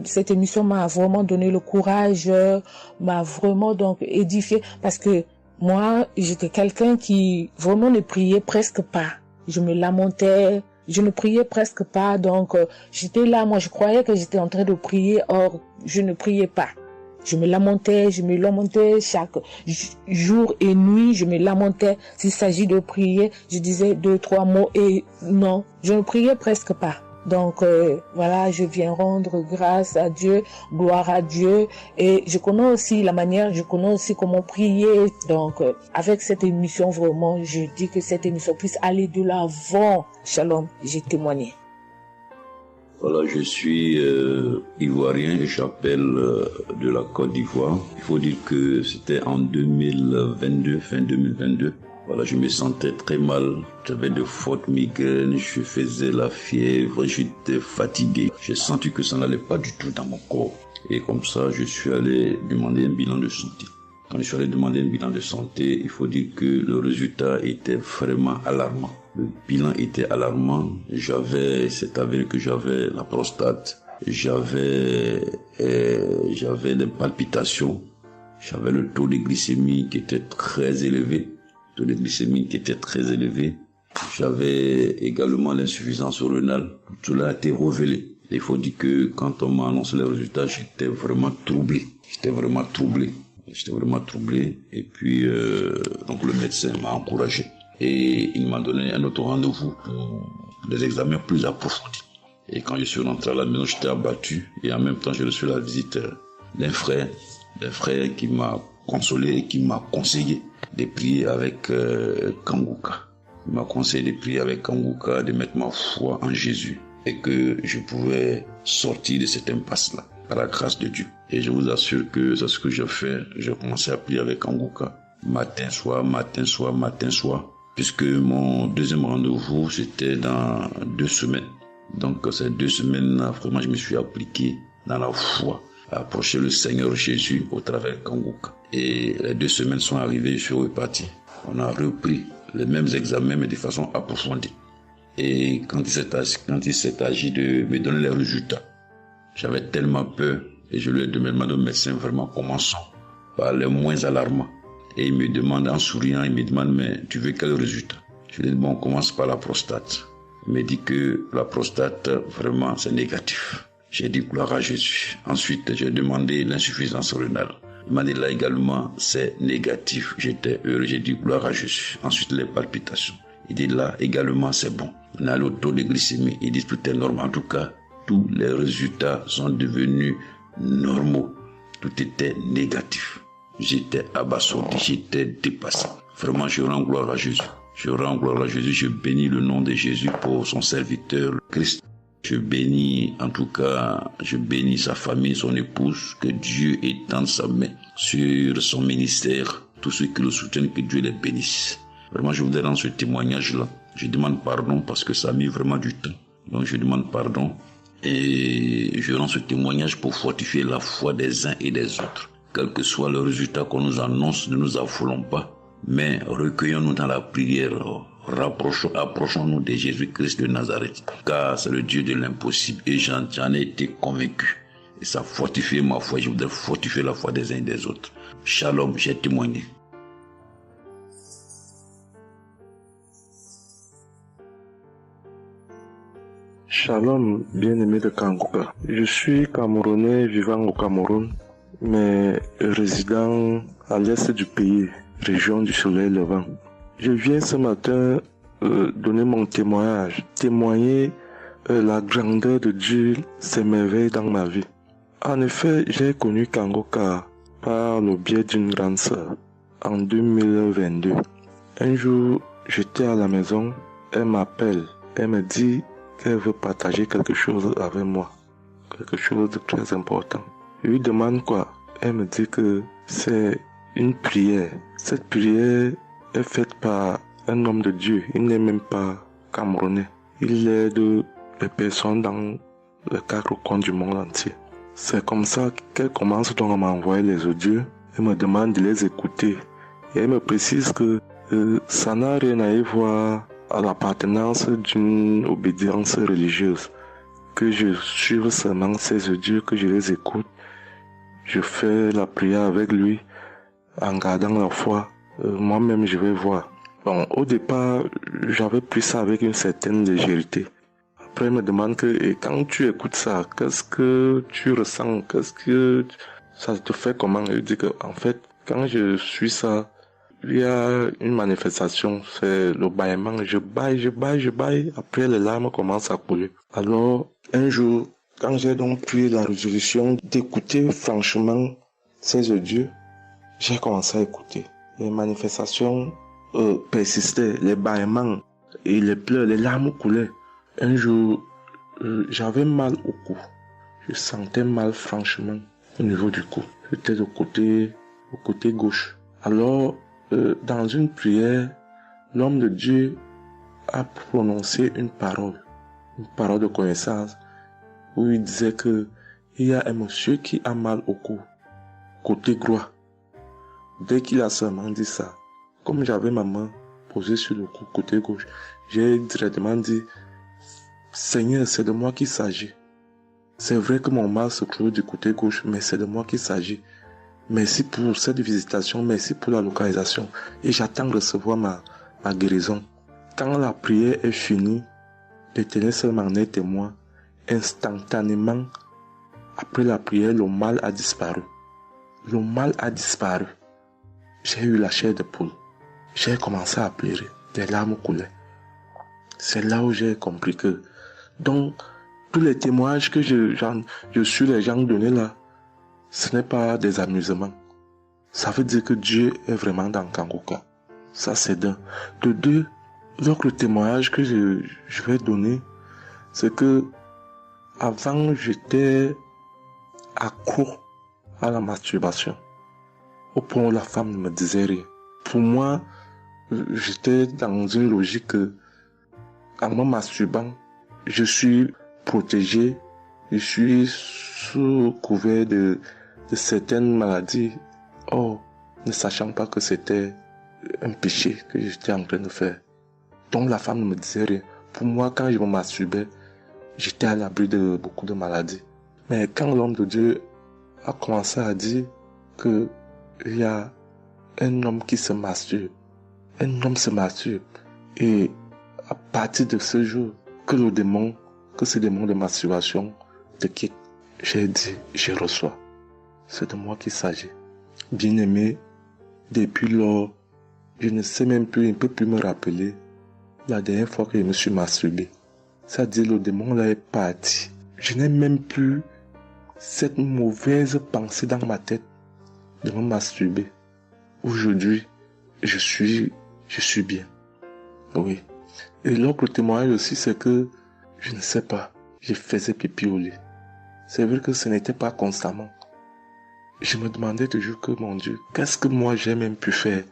Cette émission m'a vraiment donné le courage, m'a vraiment donc édifié parce que moi, j'étais quelqu'un qui vraiment ne priait presque pas. Je me lamentais, je ne priais presque pas, donc j'étais là, moi je croyais que j'étais en train de prier, or je ne priais pas. Je me lamentais chaque jour et nuit, je me lamentais. S'il s'agit de prier, je disais 2-3 mots et non, je ne priais presque pas. Donc voilà, je viens rendre grâce à Dieu, gloire à Dieu et je connais aussi comment prier. Donc avec cette émission vraiment, je dis que cette émission puisse aller de l'avant. Shalom, j'ai témoigné. Voilà, je suis ivoirien et j'appelle de la Côte d'Ivoire. Il faut dire que c'était en 2022, fin 2022. Voilà, je me sentais très mal. J'avais de fortes migraines, je faisais la fièvre, j'étais fatigué. J'ai senti que ça n'allait pas du tout dans mon corps. Et comme ça, je suis allé demander un bilan de santé. Quand je suis allé demander un bilan de santé, il faut dire que le résultat était vraiment alarmant. Le bilan était alarmant. C'est avéré que j'avais la prostate, j'avais des palpitations, j'avais le taux de glycémie qui était très élevé. J'avais également l'insuffisance rénale. Tout cela a été révélé. Il faut dire que quand on m'a annoncé les résultats, j'étais vraiment troublé. Et puis, donc le médecin m'a encouragé. Et il m'a donné un autre rendez-vous pour des examens plus approfondis. Et quand je suis rentré à la maison, j'étais abattu. Et en même temps, j'ai reçu la visite d'un frère qui m'a consolé et qui m'a conseillé de prier avec Kanguka. Il m'a conseillé de prier avec Kanguka, de mettre ma foi en Jésus et que je pouvais sortir de cette impasse-là par la grâce de Dieu. Et je vous assure que c'est ce que j'ai fait. J'ai commencé à prier avec Kanguka matin, soir, puisque mon deuxième rendez-vous, c'était dans 2 semaines. Donc ces 2 semaines-là, vraiment, je me suis appliqué dans la foi, à approcher le Seigneur Jésus au travers Kangoka. Et les 2 semaines sont arrivées, je suis reparti. On a repris les mêmes examens, mais de façon approfondie. Et quand il s'est agi de me donner les résultats, j'avais tellement peur et je lui ai demandé au médecin, vraiment, commençons par les moins alarmants. Et il me demande, en souriant, il me demande, mais tu veux quel résultat? Je lui ai dit, bon, on commence par la prostate. Il me dit que la prostate, vraiment, c'est négatif. J'ai dit, gloire à Jésus. Ensuite, j'ai demandé l'insuffisance rénale. Il m'a dit, là également, c'est négatif. J'étais heureux, j'ai dit, gloire à Jésus. Ensuite, les palpitations. Il dit, là également, c'est bon. On a le taux de glycémie. Il dit, tout est normal. En tout cas, tous les résultats sont devenus normaux. Tout était négatif. J'étais abasourdi, j'étais dépassé. Vraiment, je rends gloire à Jésus. Je rends gloire à Jésus. Je bénis le nom de Jésus pour son serviteur, le Christ. Je bénis, en tout cas, je bénis sa famille, son épouse, que Dieu étende sa main sur son ministère. Tous ceux qui le soutiennent, que Dieu les bénisse. Vraiment, je voudrais rendre ce témoignage-là. Je demande pardon parce que ça a mis vraiment du temps. Donc, je demande pardon et je rends ce témoignage pour fortifier la foi des uns et des autres. Quel que soit le résultat qu'on nous annonce, ne nous affolons pas, mais recueillons-nous dans la prière. Approchons-nous de Jésus-Christ de Nazareth, car c'est le Dieu de l'impossible et j'en ai été convaincu. Et ça fortifie ma foi, je voudrais fortifier la foi des uns et des autres. Shalom, j'ai témoigné. Shalom, bien-aimé de Kangoka. Je suis Camerounais vivant au Cameroun, mais résident à l'est du pays, région du soleil levant. Je viens ce matin donner mon témoignage, témoigner la grandeur de Dieu, ses merveilles dans ma vie. En effet, j'ai connu Kangoka par le biais d'une grande sœur en 2022. Un jour, j'étais à la maison, elle m'appelle, elle me dit qu'elle veut partager quelque chose avec moi, quelque chose de très important. Je lui demande quoi? Elle me dit que c'est une prière. Cette prière est faite par un homme de Dieu. Il n'est même pas camerounais. Il aide les personnes dans les 4 coins du monde entier. C'est comme ça qu'elle commence donc à m'envoyer les audios. Elle me demande de les écouter. Et elle me précise que ça n'a rien à y voir à l'appartenance d'une obédience religieuse. Que je suive seulement ces audios, que je les écoute. Je fais la prière avec lui en gardant la foi. Moi-même, je vais voir. Bon, au départ, j'avais pris ça avec une certaine légèreté. Après, il me demande et quand tu écoutes ça, qu'est-ce que tu ressens? Qu'est-ce que ça te fait comment? Je dis que, en fait, quand je suis ça, il y a une manifestation, c'est le bâillement. Je baille. Après, les larmes commencent à couler. Alors, un jour, quand j'ai donc pris la résolution d'écouter franchement ces audios, j'ai commencé à écouter. Les manifestations persistaient, les bâillements et les pleurs, les larmes coulaient. Un jour, j'avais mal au cou. Je sentais mal franchement au niveau du cou. J'étais au côté gauche. Alors, dans une prière, l'homme de Dieu a prononcé une parole de connaissance, où il disait que il y a un monsieur qui a mal au cou, côté droit. Dès qu'il a seulement dit ça, comme j'avais ma main posée sur le cou, côté gauche, j'ai directement dit, Seigneur, c'est de moi qu'il s'agit. C'est vrai que mon mal se trouve du côté gauche, mais c'est de moi qu'il s'agit. Merci pour cette visitation, merci pour la localisation. Et j'attends de recevoir ma guérison. Quand la prière est finie, l'Éternel seul m'en est témoin. Instantanément, après la prière, le mal a disparu. Le mal a disparu. J'ai eu la chair de poule. J'ai commencé à pleurer. Des larmes coulaient. C'est là où j'ai compris que, donc, tous les témoignages que je suis les gens donnés là, ce n'est pas des amusements. Ça veut dire que Dieu est vraiment dans Kangoka. Ça c'est d'un. De deux, l'autre témoignage que je vais donner, c'est que avant j'étais accro à la masturbation. Au point où la femme ne me disait rien. Pour moi, j'étais dans une logique que, en me masturbant, je suis protégé je suis sous couvert de certaines maladies. Oh, ne sachant pas que c'était un péché que j'étais en train de faire. Donc la femme ne me disait rien. Pour moi, quand je me masturbais, j'étais à l'abri de beaucoup de maladies. Mais quand l'homme de Dieu a commencé à dire que il y a un homme qui se masturbe, un homme se masturbe, et à partir de ce jour, que ce démon de masturbation te quitte, j'ai dit, je reçois. C'est de moi qu'il s'agit. Bien-aimé, depuis lors, je ne sais même plus, je ne peux plus me rappeler la dernière fois que je me suis masturbé. C'est-à-dire, le démon là est parti. Je n'ai même plus cette mauvaise pensée dans ma tête de me masturber. Aujourd'hui, je suis bien. Oui. Et l'autre témoignage aussi, c'est que, je ne sais pas, je faisais pipi au lit. C'est vrai que ce n'était pas constamment. Je me demandais toujours que, mon Dieu, qu'est-ce que moi j'ai même pu faire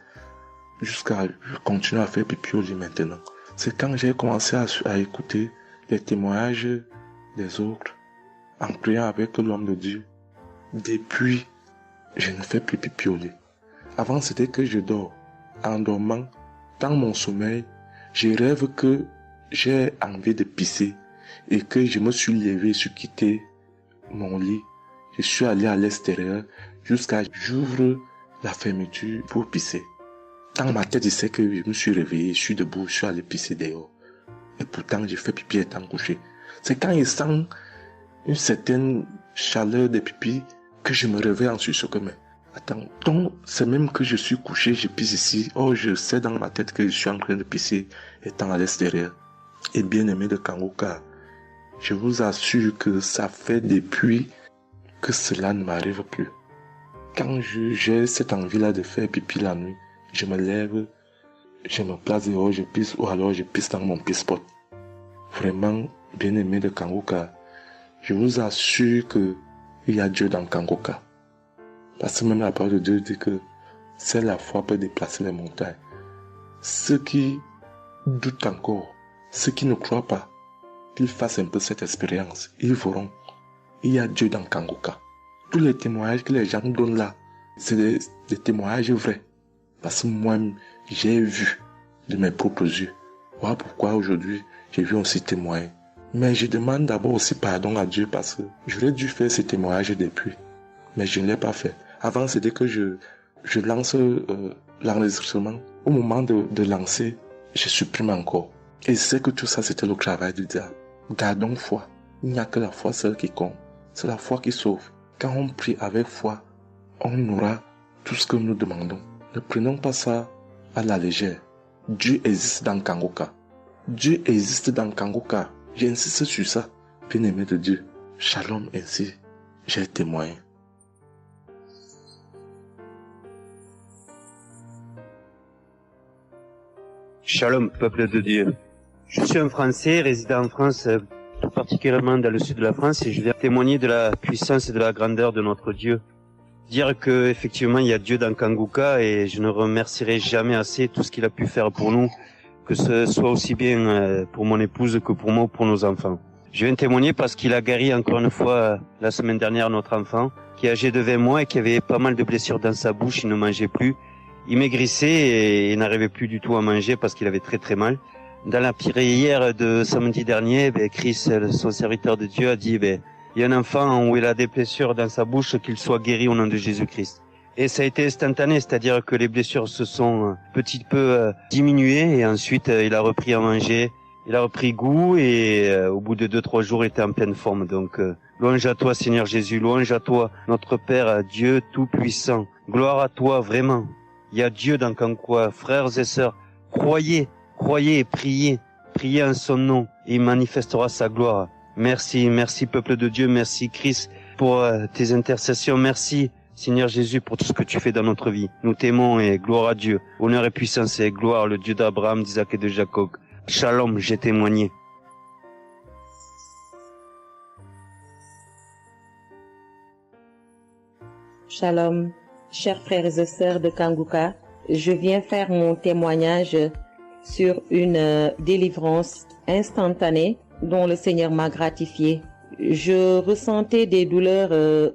jusqu'à continuer à faire pipi au lit maintenant. C'est quand j'ai commencé à écouter les témoignages des autres, en priant avec l'homme de Dieu. Depuis, je ne fais plus pipi au lit. Avant, c'était que je dors. En dormant, dans mon sommeil, je rêve que j'ai envie de pisser et que je me suis levé, je suis quitté mon lit. Je suis allé à l'extérieur jusqu'à j'ouvre la fermeture pour pisser. Dans ma tête, je sais que je me suis réveillé, je suis debout, je suis allé pisser dehors. Et pourtant, j'ai fait pipi étant couché. C'est quand je sens une certaine chaleur de pipi que je me réveille en sursaut. Mais attends, donc c'est même que je suis couché, je pisse ici. Oh, je sais dans ma tête que je suis en train de pisser étant à l'extérieur. Et bien aimé de Kangoka, je vous assure que ça fait depuis que cela ne m'arrive plus. Quand j'ai cette envie-là de faire pipi la nuit, je me lève, je me place dehors, je pisse, ou alors je pisse dans mon pisse-pot. Vraiment, bien aimé de Kangoka, je vous assure que il y a Dieu dans Kangoka. Parce que même la parole de Dieu dit que c'est la foi peut déplacer les montagnes. Ceux qui doutent encore, ceux qui ne croient pas, qu'ils fassent un peu cette expérience, ils verront. Il y a Dieu dans Kangoka. Tous les témoignages que les gens donnent là, c'est des témoignages vrais. Parce que moi, j'ai vu de mes propres yeux. Voilà pourquoi aujourd'hui, j'ai vu aussi témoigner. Mais je demande d'abord aussi pardon à Dieu parce que j'aurais dû faire ces témoignages depuis. Mais je ne l'ai pas fait. Avant, c'était que je lance l'enregistrement. Au moment de lancer, je supprime encore. Et je sais que tout ça, c'était le travail du diable. Gardons foi. Il n'y a que la foi seule qui compte. C'est la foi qui sauve. Quand on prie avec foi, on aura tout ce que nous demandons. Ne prenons pas ça à la légère. Dieu existe dans Kangoka. Dieu existe dans Kangoka. J'insiste sur ça. Bien-aimé de Dieu. Shalom ainsi. J'ai témoigné. Shalom, peuple de Dieu. Je suis un Français résidant en France, tout particulièrement dans le sud de la France, et je viens témoigner de la puissance et de la grandeur de notre Dieu. Dire que effectivement il y a Dieu dans Kangoka, et je ne remercierai jamais assez tout ce qu'il a pu faire pour nous, que ce soit aussi bien pour mon épouse que pour moi ou pour nos enfants. Je viens témoigner parce qu'il a guéri encore une fois la semaine dernière notre enfant, qui est âgé de 20 mois et qui avait pas mal de blessures dans sa bouche, il ne mangeait plus. Il maigrissait et n'arrivait plus du tout à manger parce qu'il avait très très mal. Dans la prière de samedi dernier, Chris, son serviteur de Dieu, a dit, il y a un enfant où il a des blessures dans sa bouche, qu'il soit guéri au nom de Jésus-Christ. Et ça a été instantané, c'est-à-dire que les blessures se sont petit peu diminuées et ensuite il a repris à manger, il a repris goût et au bout de 2-3 jours il était en pleine forme. Donc louange à toi Seigneur Jésus, louange à toi notre Père, Dieu Tout-Puissant. Gloire à toi vraiment. Il y a Dieu dans Kangoka, frères et sœurs, croyez et priez en son nom et il manifestera sa gloire. Merci peuple de Dieu, merci Christ pour tes intercessions, merci Seigneur Jésus pour tout ce que tu fais dans notre vie. Nous t'aimons et gloire à Dieu, honneur et puissance et gloire, le Dieu d'Abraham, d'Isaac et de Jacob. Shalom, j'ai témoigné. Shalom, chers frères et sœurs de Kangoka, je viens faire mon témoignage sur une délivrance instantanée dont le Seigneur m'a gratifié. je ressentais des douleurs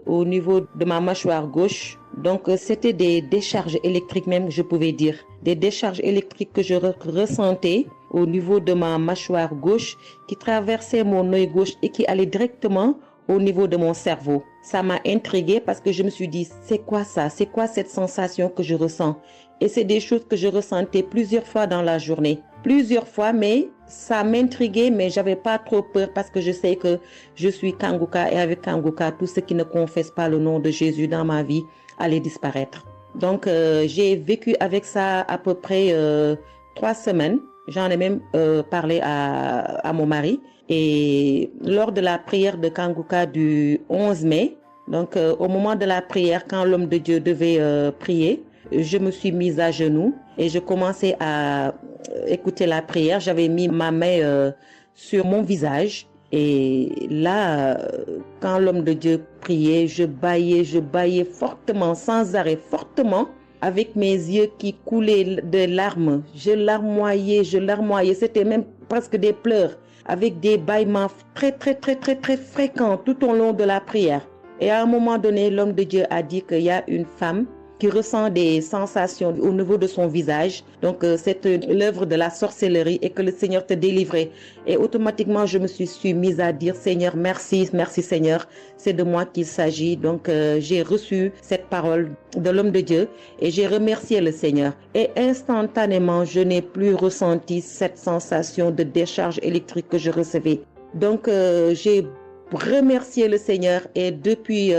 au niveau de ma mâchoire gauche. Donc, c'était des décharges électriques même, je pouvais dire. Des décharges électriques que je ressentais au niveau de ma mâchoire gauche qui traversaient mon œil gauche et qui allaient directement au niveau de mon cerveau. Ça m'a intriguée parce que je me suis dit, c'est quoi ça? C'est quoi cette sensation que je ressens? Et c'est des choses que je ressentais plusieurs fois dans la journée. Plusieurs fois, mais ça m'intriguait, mais j'avais pas trop peur parce que je sais que je suis Kanguka et avec Kanguka, tout ce qui ne confesse pas le nom de Jésus dans ma vie allait disparaître. Donc, j'ai vécu avec ça à peu près 3 semaines. J'en ai même parlé à mon mari. Et lors de la prière de Kanguka du 11 mai, donc au moment de la prière, quand l'homme de Dieu devait prier, je me suis mise à genoux et je commençais à écouter la prière. J'avais mis ma main sur mon visage. Et là, quand l'homme de Dieu priait, je bâillais fortement, sans arrêt, fortement, avec mes yeux qui coulaient de larmes. Je larmoyais. C'était même presque des pleurs, avec des bâillements très fréquents tout au long de la prière. Et à un moment donné, l'homme de Dieu a dit qu'il y a une femme qui ressent des sensations au niveau de son visage. Donc, c'est l'œuvre de la sorcellerie et que le Seigneur te délivrait. Et automatiquement, je me suis mise à dire, Seigneur, merci Seigneur, c'est de moi qu'il s'agit. Donc, j'ai reçu cette parole de l'homme de Dieu et j'ai remercié le Seigneur. Et instantanément, je n'ai plus ressenti cette sensation de décharge électrique que je recevais. Donc, j'ai remercié le Seigneur et depuis...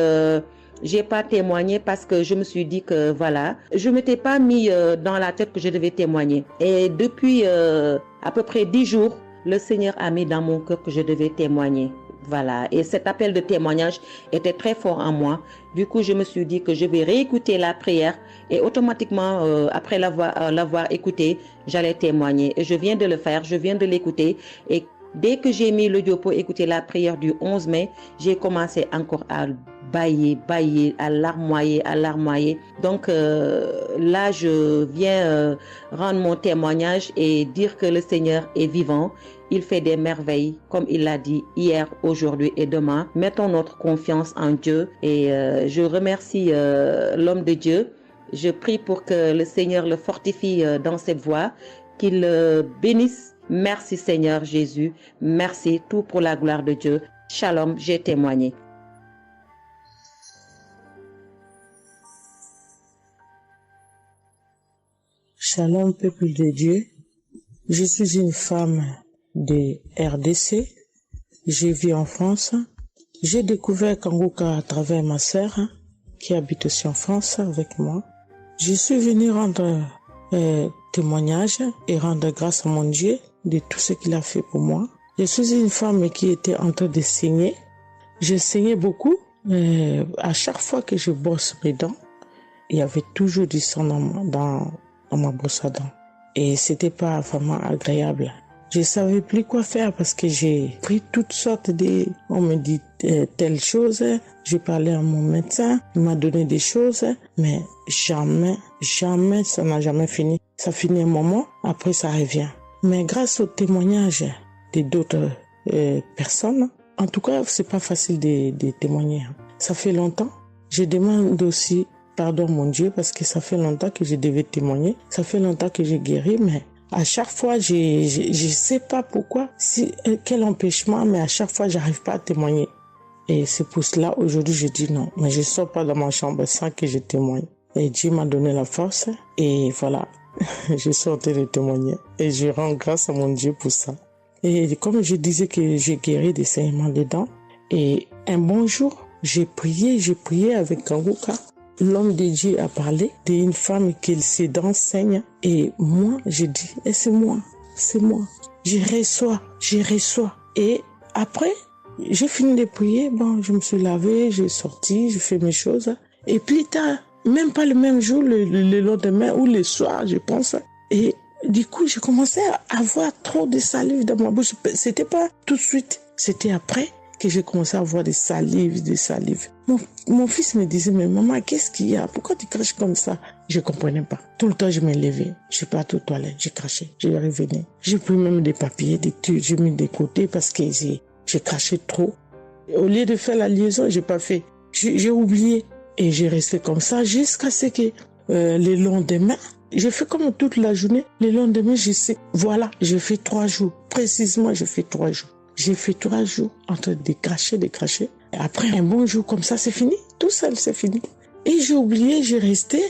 j'ai pas témoigné parce que je me suis dit que voilà, je m'étais pas mis dans la tête que je devais témoigner. Et depuis à peu près 10 jours, le Seigneur a mis dans mon cœur que je devais témoigner. Voilà. Et cet appel de témoignage était très fort en moi. Du coup, je me suis dit que je vais réécouter la prière et automatiquement, après l'avoir écouté, j'allais témoigner. Et je viens de le faire, je viens de l'écouter. Et dès que j'ai mis l'audio pour écouter la prière du 11 mai, j'ai commencé encore à bâiller, à larmoyer. Donc là, je viens rendre mon témoignage et dire que le Seigneur est vivant. Il fait des merveilles, comme il l'a dit hier, aujourd'hui et demain. Mettons notre confiance en Dieu et je remercie l'homme de Dieu. Je prie pour que le Seigneur le fortifie dans cette voie, qu'il le bénisse. Merci Seigneur Jésus, merci tout pour la gloire de Dieu. Shalom, j'ai témoigné. Shalom peuple de Dieu, je suis une femme de RDC, je vis en France. J'ai découvert Kanguka à travers ma sœur qui habite aussi en France avec moi. Je suis venue rendre témoignage et rendre grâce à mon Dieu de tout ce qu'il a fait pour moi. Je suis une femme qui était en train de saigner. Je saignais beaucoup. À chaque fois que je brosse mes dents, il y avait toujours du sang dans ma brosse à dents. Et c'était pas vraiment agréable. Je savais plus quoi faire parce que j'ai pris toutes sortes de... On me dit telle chose. J'ai parlé à mon médecin. Il m'a donné des choses. Mais jamais, ça n'a jamais fini. Ça finit un moment, après ça revient. Mais grâce au témoignage de d'autres personnes, en tout cas, c'est pas facile de témoigner. Ça fait longtemps. Je demande aussi pardon mon Dieu parce que ça fait longtemps que je devais témoigner. Ça fait longtemps que j'ai guéri, mais à chaque fois, je sais pas pourquoi, quel empêchement, mais à chaque fois, j'arrive pas à témoigner. Et c'est pour cela, aujourd'hui, je dis non. Mais je sors pas dans ma chambre sans que je témoigne. Et Dieu m'a donné la force. Et voilà, je suis en train de témoigner. Et je rends grâce à mon Dieu pour ça. Et comme je disais que j'ai guéri des saignements des dents. Et un bon jour, j'ai prié avec Kanguka. L'homme de Dieu a parlé d'une femme qui ses dents saignent. Et moi, je dis, et c'est moi. Je reçois. Et après, j'ai fini de prier. Bon, je me suis lavé, j'ai sorti, j'ai fait mes choses. Et plus tard, même pas le même jour, le lendemain ou le soir, je pense. Et du coup, j'ai commencé à avoir trop de salive dans ma bouche. C'était pas tout de suite, c'était après que j'ai commencé à avoir des salives. Mon fils me disait, mais maman, qu'est-ce qu'il y a? Pourquoi tu craches comme ça? Je comprenais pas. Tout le temps, je me levais. Je suis partie aux toilettes, j'ai craché, je revenais. J'ai pris même des papiers, des trucs, j'ai mis de côté parce que j'ai craché trop. Au lieu de faire la liaison, j'ai pas fait. J'ai oublié. Et j'ai resté comme ça jusqu'à ce que le lendemain, j'ai fait comme toute la journée. Le lendemain, je sais, voilà, j'ai fait 3 jours. Précisément, j'ai fait 3 jours. J'ai fait 3 jours en train de cracher. Et après un bon jour comme ça, c'est fini. Tout seul, c'est fini. Et j'ai oublié, j'ai resté.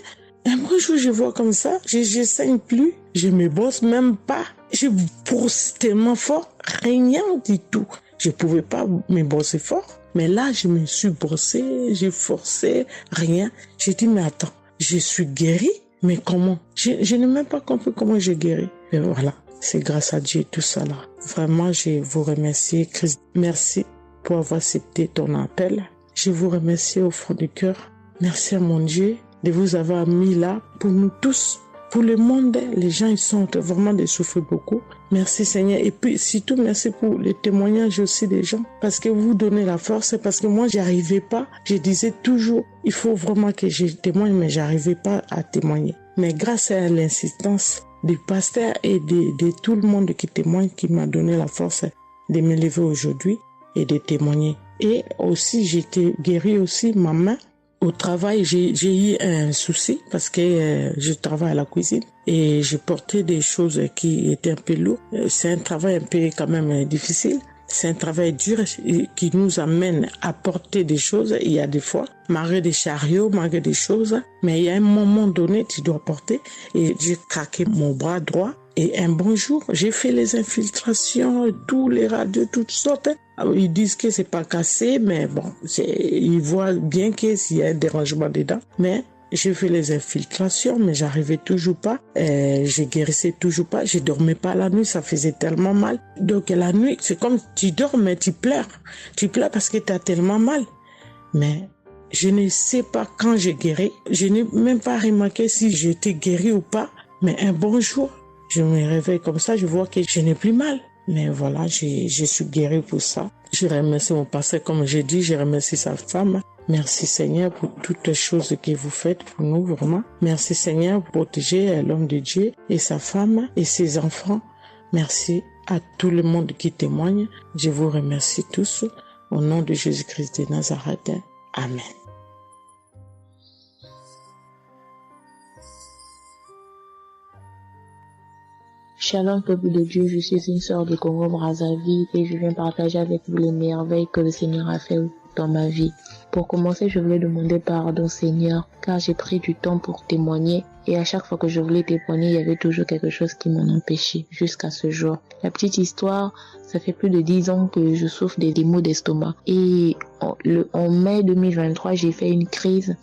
Un bon jour, je vois comme ça, je saigne plus. Je me bosse même pas. Je brosse tellement fort, rien du tout. Je pouvais pas me bosser fort. Mais là, je me suis brossé, j'ai forcé, rien. J'ai dit, mais attends, je suis guéri, mais comment? Je n'ai même pas compris comment j'ai guéri. Et voilà, c'est grâce à Dieu tout ça là. Vraiment, je vous remercie, Christ. Merci pour avoir accepté ton appel. Je vous remercie au fond du cœur. Merci à mon Dieu de vous avoir mis là pour nous tous. Pour le monde, les gens, ils sont vraiment de souffrir beaucoup. Merci Seigneur. Et puis, surtout, merci pour les témoignages aussi des gens. Parce que vous donnez la force. Parce que moi, j'arrivais pas. Je disais toujours, il faut vraiment que je témoigne, mais j'arrivais pas à témoigner. Mais grâce à l'insistance du pasteur et de tout le monde qui témoigne, qui m'a donné la force de me lever aujourd'hui et de témoigner. Et aussi, j'étais guérie aussi, ma main. Au travail, j'ai eu un souci parce que je travaille à la cuisine et j'ai porté des choses qui étaient un peu lourdes. C'est un travail un peu quand même difficile. C'est un travail dur qui nous amène à porter des choses. Il y a des fois, malgré des chariots, malgré des choses, mais il y a un moment donné, tu dois porter. Et j'ai craqué mon bras droit. Et un bon jour, j'ai fait les infiltrations, tous les radios, toutes sortes. Ils disent que c'est pas cassé, mais bon, ils voient bien qu'il y a un dérangement dedans. Mais j'ai fait les infiltrations, mais j'arrivais toujours pas. Je guérissais toujours pas. Je dormais pas la nuit, ça faisait tellement mal. Donc la nuit, c'est comme tu dors, mais tu pleures. Tu pleures parce que tu as tellement mal. Mais je ne sais pas quand j'ai guéri. Je n'ai même pas remarqué si j'étais guéri ou pas. Mais un bon jour, je me réveille comme ça, je vois que je n'ai plus mal. Mais voilà, je suis guérie pour ça. Je remercie mon pasteur, comme j'ai dit, je remercie sa femme. Merci Seigneur pour toutes les choses que vous faites pour nous, vraiment. Merci Seigneur pour protéger l'homme de Dieu et sa femme et ses enfants. Merci à tout le monde qui témoigne. Je vous remercie tous. Au nom de Jésus-Christ de Nazareth. Amen. Shalom, peuple de Dieu, je suis une sœur de Congo Brazzaville et je viens partager avec vous les merveilles que le Seigneur a fait dans ma vie. Pour commencer, je voulais demander pardon, Seigneur, car j'ai pris du temps pour témoigner et à chaque fois que je voulais témoigner, il y avait toujours quelque chose qui m'en empêchait jusqu'à ce jour. La petite histoire, ça fait plus de 10 ans que je souffre des maux d'estomac et en mai 2023, j'ai fait une crise.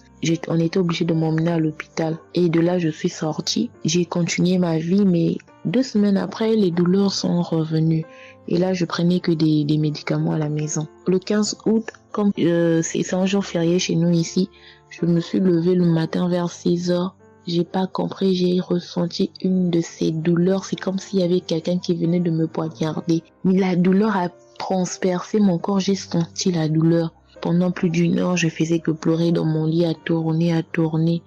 On était obligé de m'emmener à l'hôpital et de là, je suis sortie. J'ai continué ma vie, mais 2 semaines après, les douleurs sont revenues. Et là, je prenais que des médicaments à la maison. Le 15 août, comme c'est un jour férié chez nous ici, je me suis levée le matin vers 6 heures. J'ai pas compris, j'ai ressenti une de ces douleurs. C'est comme s'il y avait quelqu'un qui venait de me poignarder. Mais la douleur a transpercé mon corps, j'ai senti la douleur. Pendant plus d'1 heure, je faisais que pleurer dans mon lit, à tourner,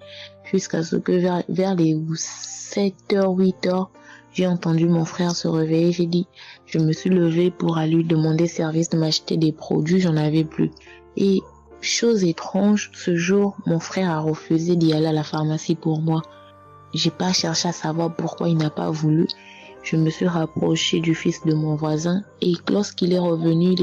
jusqu'à ce que vers les 7h, 8h, j'ai entendu mon frère se réveiller. Je me suis levée pour aller lui demander service de m'acheter des produits, j'en avais plus. Et chose étrange, ce jour, mon frère a refusé d'y aller à la pharmacie pour moi. J'ai pas cherché à savoir pourquoi il n'a pas voulu. Je me suis rapprochée du fils de mon voisin et lorsqu'il est revenu,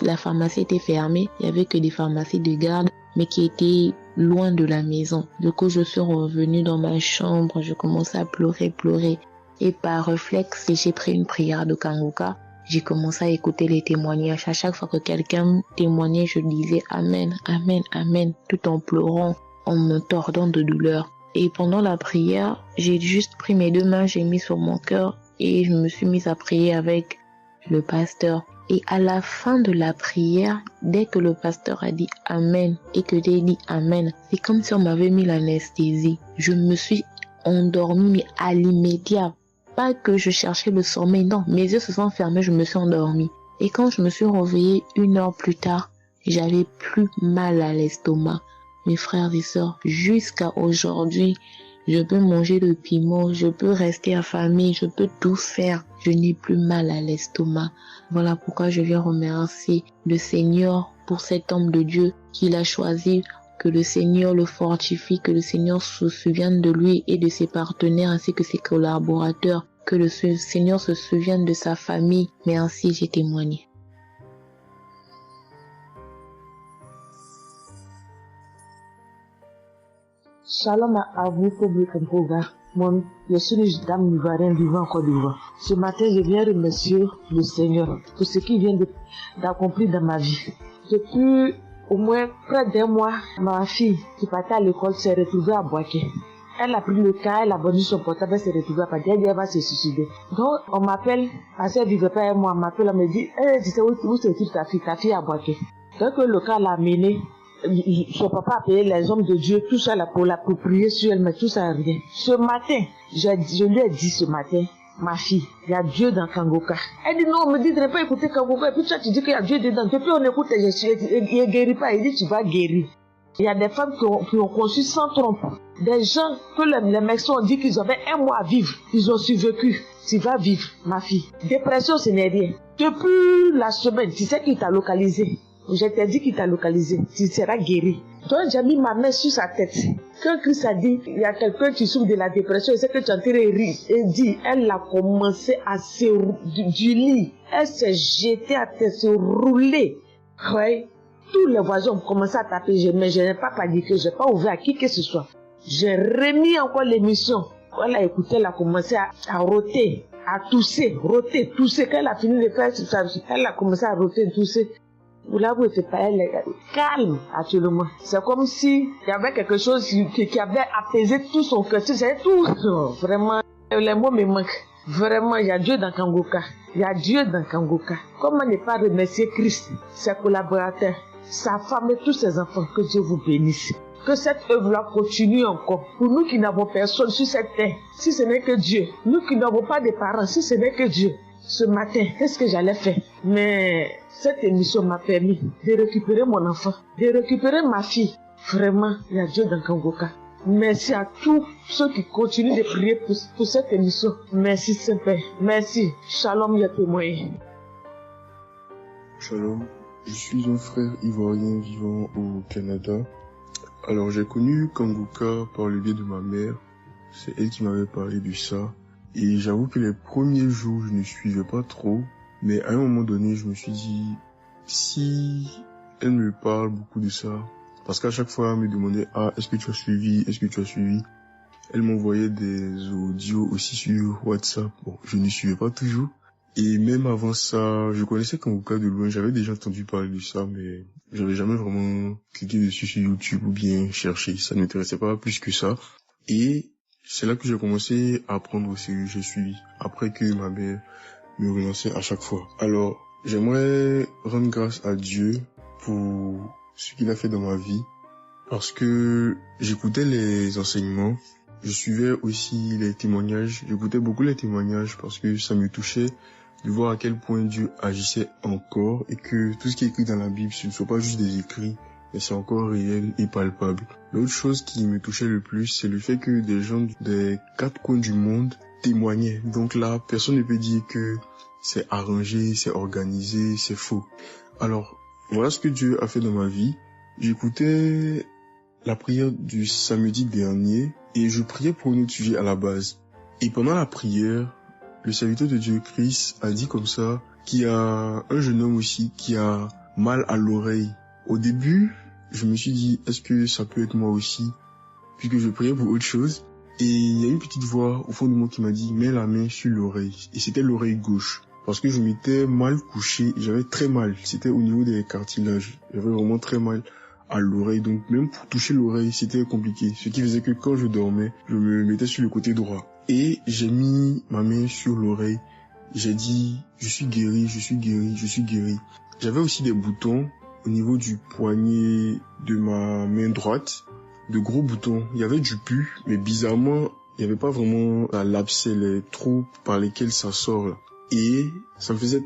la pharmacie était fermée. Il y avait que des pharmacies de garde, mais qui étaient loin de la maison. Du coup, je suis revenue dans ma chambre, je commençais à pleurer. Et par réflexe, j'ai pris une prière de Kangoka. J'ai commencé à écouter les témoignages. À chaque fois que quelqu'un témoignait, je disais Amen, Amen, Amen, tout en pleurant, en me tordant de douleur. Et pendant la prière, j'ai juste pris mes 2 mains, j'ai mis sur mon cœur et je me suis mise à prier avec le pasteur. Et à la fin de la prière, dès que le pasteur a dit Amen et que j'ai dit Amen, c'est comme si on m'avait mis l'anesthésie. Je me suis endormie, mais à l'immédiat. Pas que je cherchais le sommeil, non. Mes yeux se sont fermés, je me suis endormie. Et quand je me suis réveillée 1 heure plus tard, j'avais plus mal à l'estomac. Mes frères et sœurs, jusqu'à aujourd'hui, je peux manger le piment, je peux rester affamée, je peux tout faire. Je n'ai plus mal à l'estomac. Voilà pourquoi je viens remercier le Seigneur pour cet homme de Dieu qu'il a choisi. Que le Seigneur le fortifie, que le Seigneur se souvienne de lui et de ses partenaires ainsi que ses collaborateurs. Que le Seigneur se souvienne de sa famille. Merci, j'ai témoigné. Shalom à vous, public Kangoka. Moi, je suis une dame ivoirienne vivant en Côte d'Ivoire. Ce matin, je viens remercier le Seigneur pour ce qu'il vient d'accomplir dans ma vie. Depuis au moins près d'un mois, ma fille qui partait à l'école s'est retrouvée à Boaké. Elle a pris le cas, elle a vendu son portable, elle s'est retrouvée à Boaké, elle va se suicider. Donc, on m'appelle, parce qu'elle vivait pas avec moi, on m'appelle, on me dit, tu sais où se trouve ta fille à Boaké. Donc, le cas l'a amené. Son papa a payé les hommes de Dieu, tout ça là pour l'approprier sur elle, mais tout ça rien. Ce matin, je lui ai dit ce matin, ma fille, il y a Dieu dans Kangoka. Elle dit non, on me dit de ne pas écouter Kangoka, et puis toi tu dis qu'il y a Dieu dedans. Depuis on écoute, il ne guérit pas, il dit tu vas guérir. Il y a des femmes qui ont conçu sans trompe. Des gens que les médecins ont dit qu'ils avaient un mois à vivre, ils ont survécu. Tu vas vivre, ma fille. Dépression, ce n'est rien. Depuis la semaine, tu sais qu'il t'a localisé. Je t'ai dit qu'il t'a localisé, tu seras guéri. Donc j'ai mis ma main sur sa tête. Quand Christ a dit, il y a quelqu'un qui souffre de la dépression, c'est que tu es en train de rire. Et dit, elle a commencé à se du lit. Elle s'est jetée à terre, se rouler. Ouais. Tous les voisins ont commencé à taper, mais je n'ai pas paniqué, je n'ai pas ouvert à qui que ce soit. J'ai remis encore l'émission. Quand elle a écouté, elle a commencé à roter, à tousser, roter, tousser. Quand elle a fini de faire ça, elle a commencé à roter, tousser. Vous l'avouez, c'est pas elle, calme actuellement. C'est comme si il y avait quelque chose qui avait apaisé tout son cœur. C'est tout. Vraiment, les mots me manquent. Vraiment, il y a Dieu dans Kangoka. Il y a Dieu dans Kangoka. Comment ne pas remercier Christ, ses collaborateurs, sa femme et tous ses enfants. Que Dieu vous bénisse. Que cette œuvre-là continue encore. Pour nous qui n'avons personne sur cette terre, si ce n'est que Dieu. Nous qui n'avons pas de parents, si ce n'est que Dieu. Ce matin, qu'est-ce que j'allais faire? Mais cette émission m'a permis de récupérer mon enfant, de récupérer ma fille. Vraiment, il y a Dieu dans Kangoka. Merci à tous ceux qui continuent de prier pour cette émission. Merci Saint-Père. Merci. Shalom, ya témoin. Shalom. Je suis un frère ivoirien vivant au Canada. Alors j'ai connu Kangoka par le biais de ma mère. C'est elle qui m'avait parlé de ça. Et j'avoue que les premiers jours, je ne suivais pas trop. Mais à un moment donné, je me suis dit, si elle me parle beaucoup de ça, parce qu'à chaque fois, elle me demandait, est-ce que tu as suivi? Est-ce que tu as suivi? Elle m'envoyait des audios aussi sur WhatsApp. Bon, je ne suivais pas toujours. Et même avant ça, je connaissais Kangoka de loin. J'avais déjà entendu parler de ça, mais j'avais jamais vraiment cliqué dessus sur YouTube ou bien cherché. Ça ne m'intéressait pas plus que ça. Et c'est là que j'ai commencé à apprendre au sérieux. Je suis après que ma mère me relançait à chaque fois. Alors, j'aimerais rendre grâce à Dieu pour ce qu'il a fait dans ma vie. Parce que j'écoutais les enseignements. Je suivais aussi les témoignages. J'écoutais beaucoup les témoignages parce que ça me touchait de voir à quel point Dieu agissait encore et que tout ce qui est écrit dans la Bible, ce ne soit pas juste des écrits, mais c'est encore réel et palpable. L'autre chose qui me touchait le plus, c'est le fait que des gens des quatre coins du monde témoignaient. Donc là, personne ne peut dire que c'est arrangé, c'est organisé, c'est faux. Alors, voilà ce que Dieu a fait dans ma vie. J'écoutais la prière du samedi dernier et je priais pour un autre sujet à la base. Et pendant la prière, le serviteur de Dieu, Christ, a dit comme ça qu'il y a un jeune homme aussi qui a mal à l'oreille. Au début, je me suis dit, est-ce que ça peut être moi aussi? Puisque je priais pour autre chose. Et il y a une petite voix au fond de moi qui m'a dit, mets la main sur l'oreille. Et c'était l'oreille gauche. Parce que je m'étais mal couché et j'avais très mal. C'était au niveau des cartilages. J'avais vraiment très mal à l'oreille. Donc même pour toucher l'oreille, c'était compliqué. Ce qui faisait que quand je dormais, je me mettais sur le côté droit. Et j'ai mis ma main sur l'oreille. J'ai dit, je suis guéri, je suis guéri, je suis guéri. J'avais aussi des boutons au niveau du poignet de ma main droite. De gros boutons. Il y avait du pus, mais bizarrement, il n'y avait pas vraiment l'abcès, les trous par lesquels ça sort là. Et ça me faisait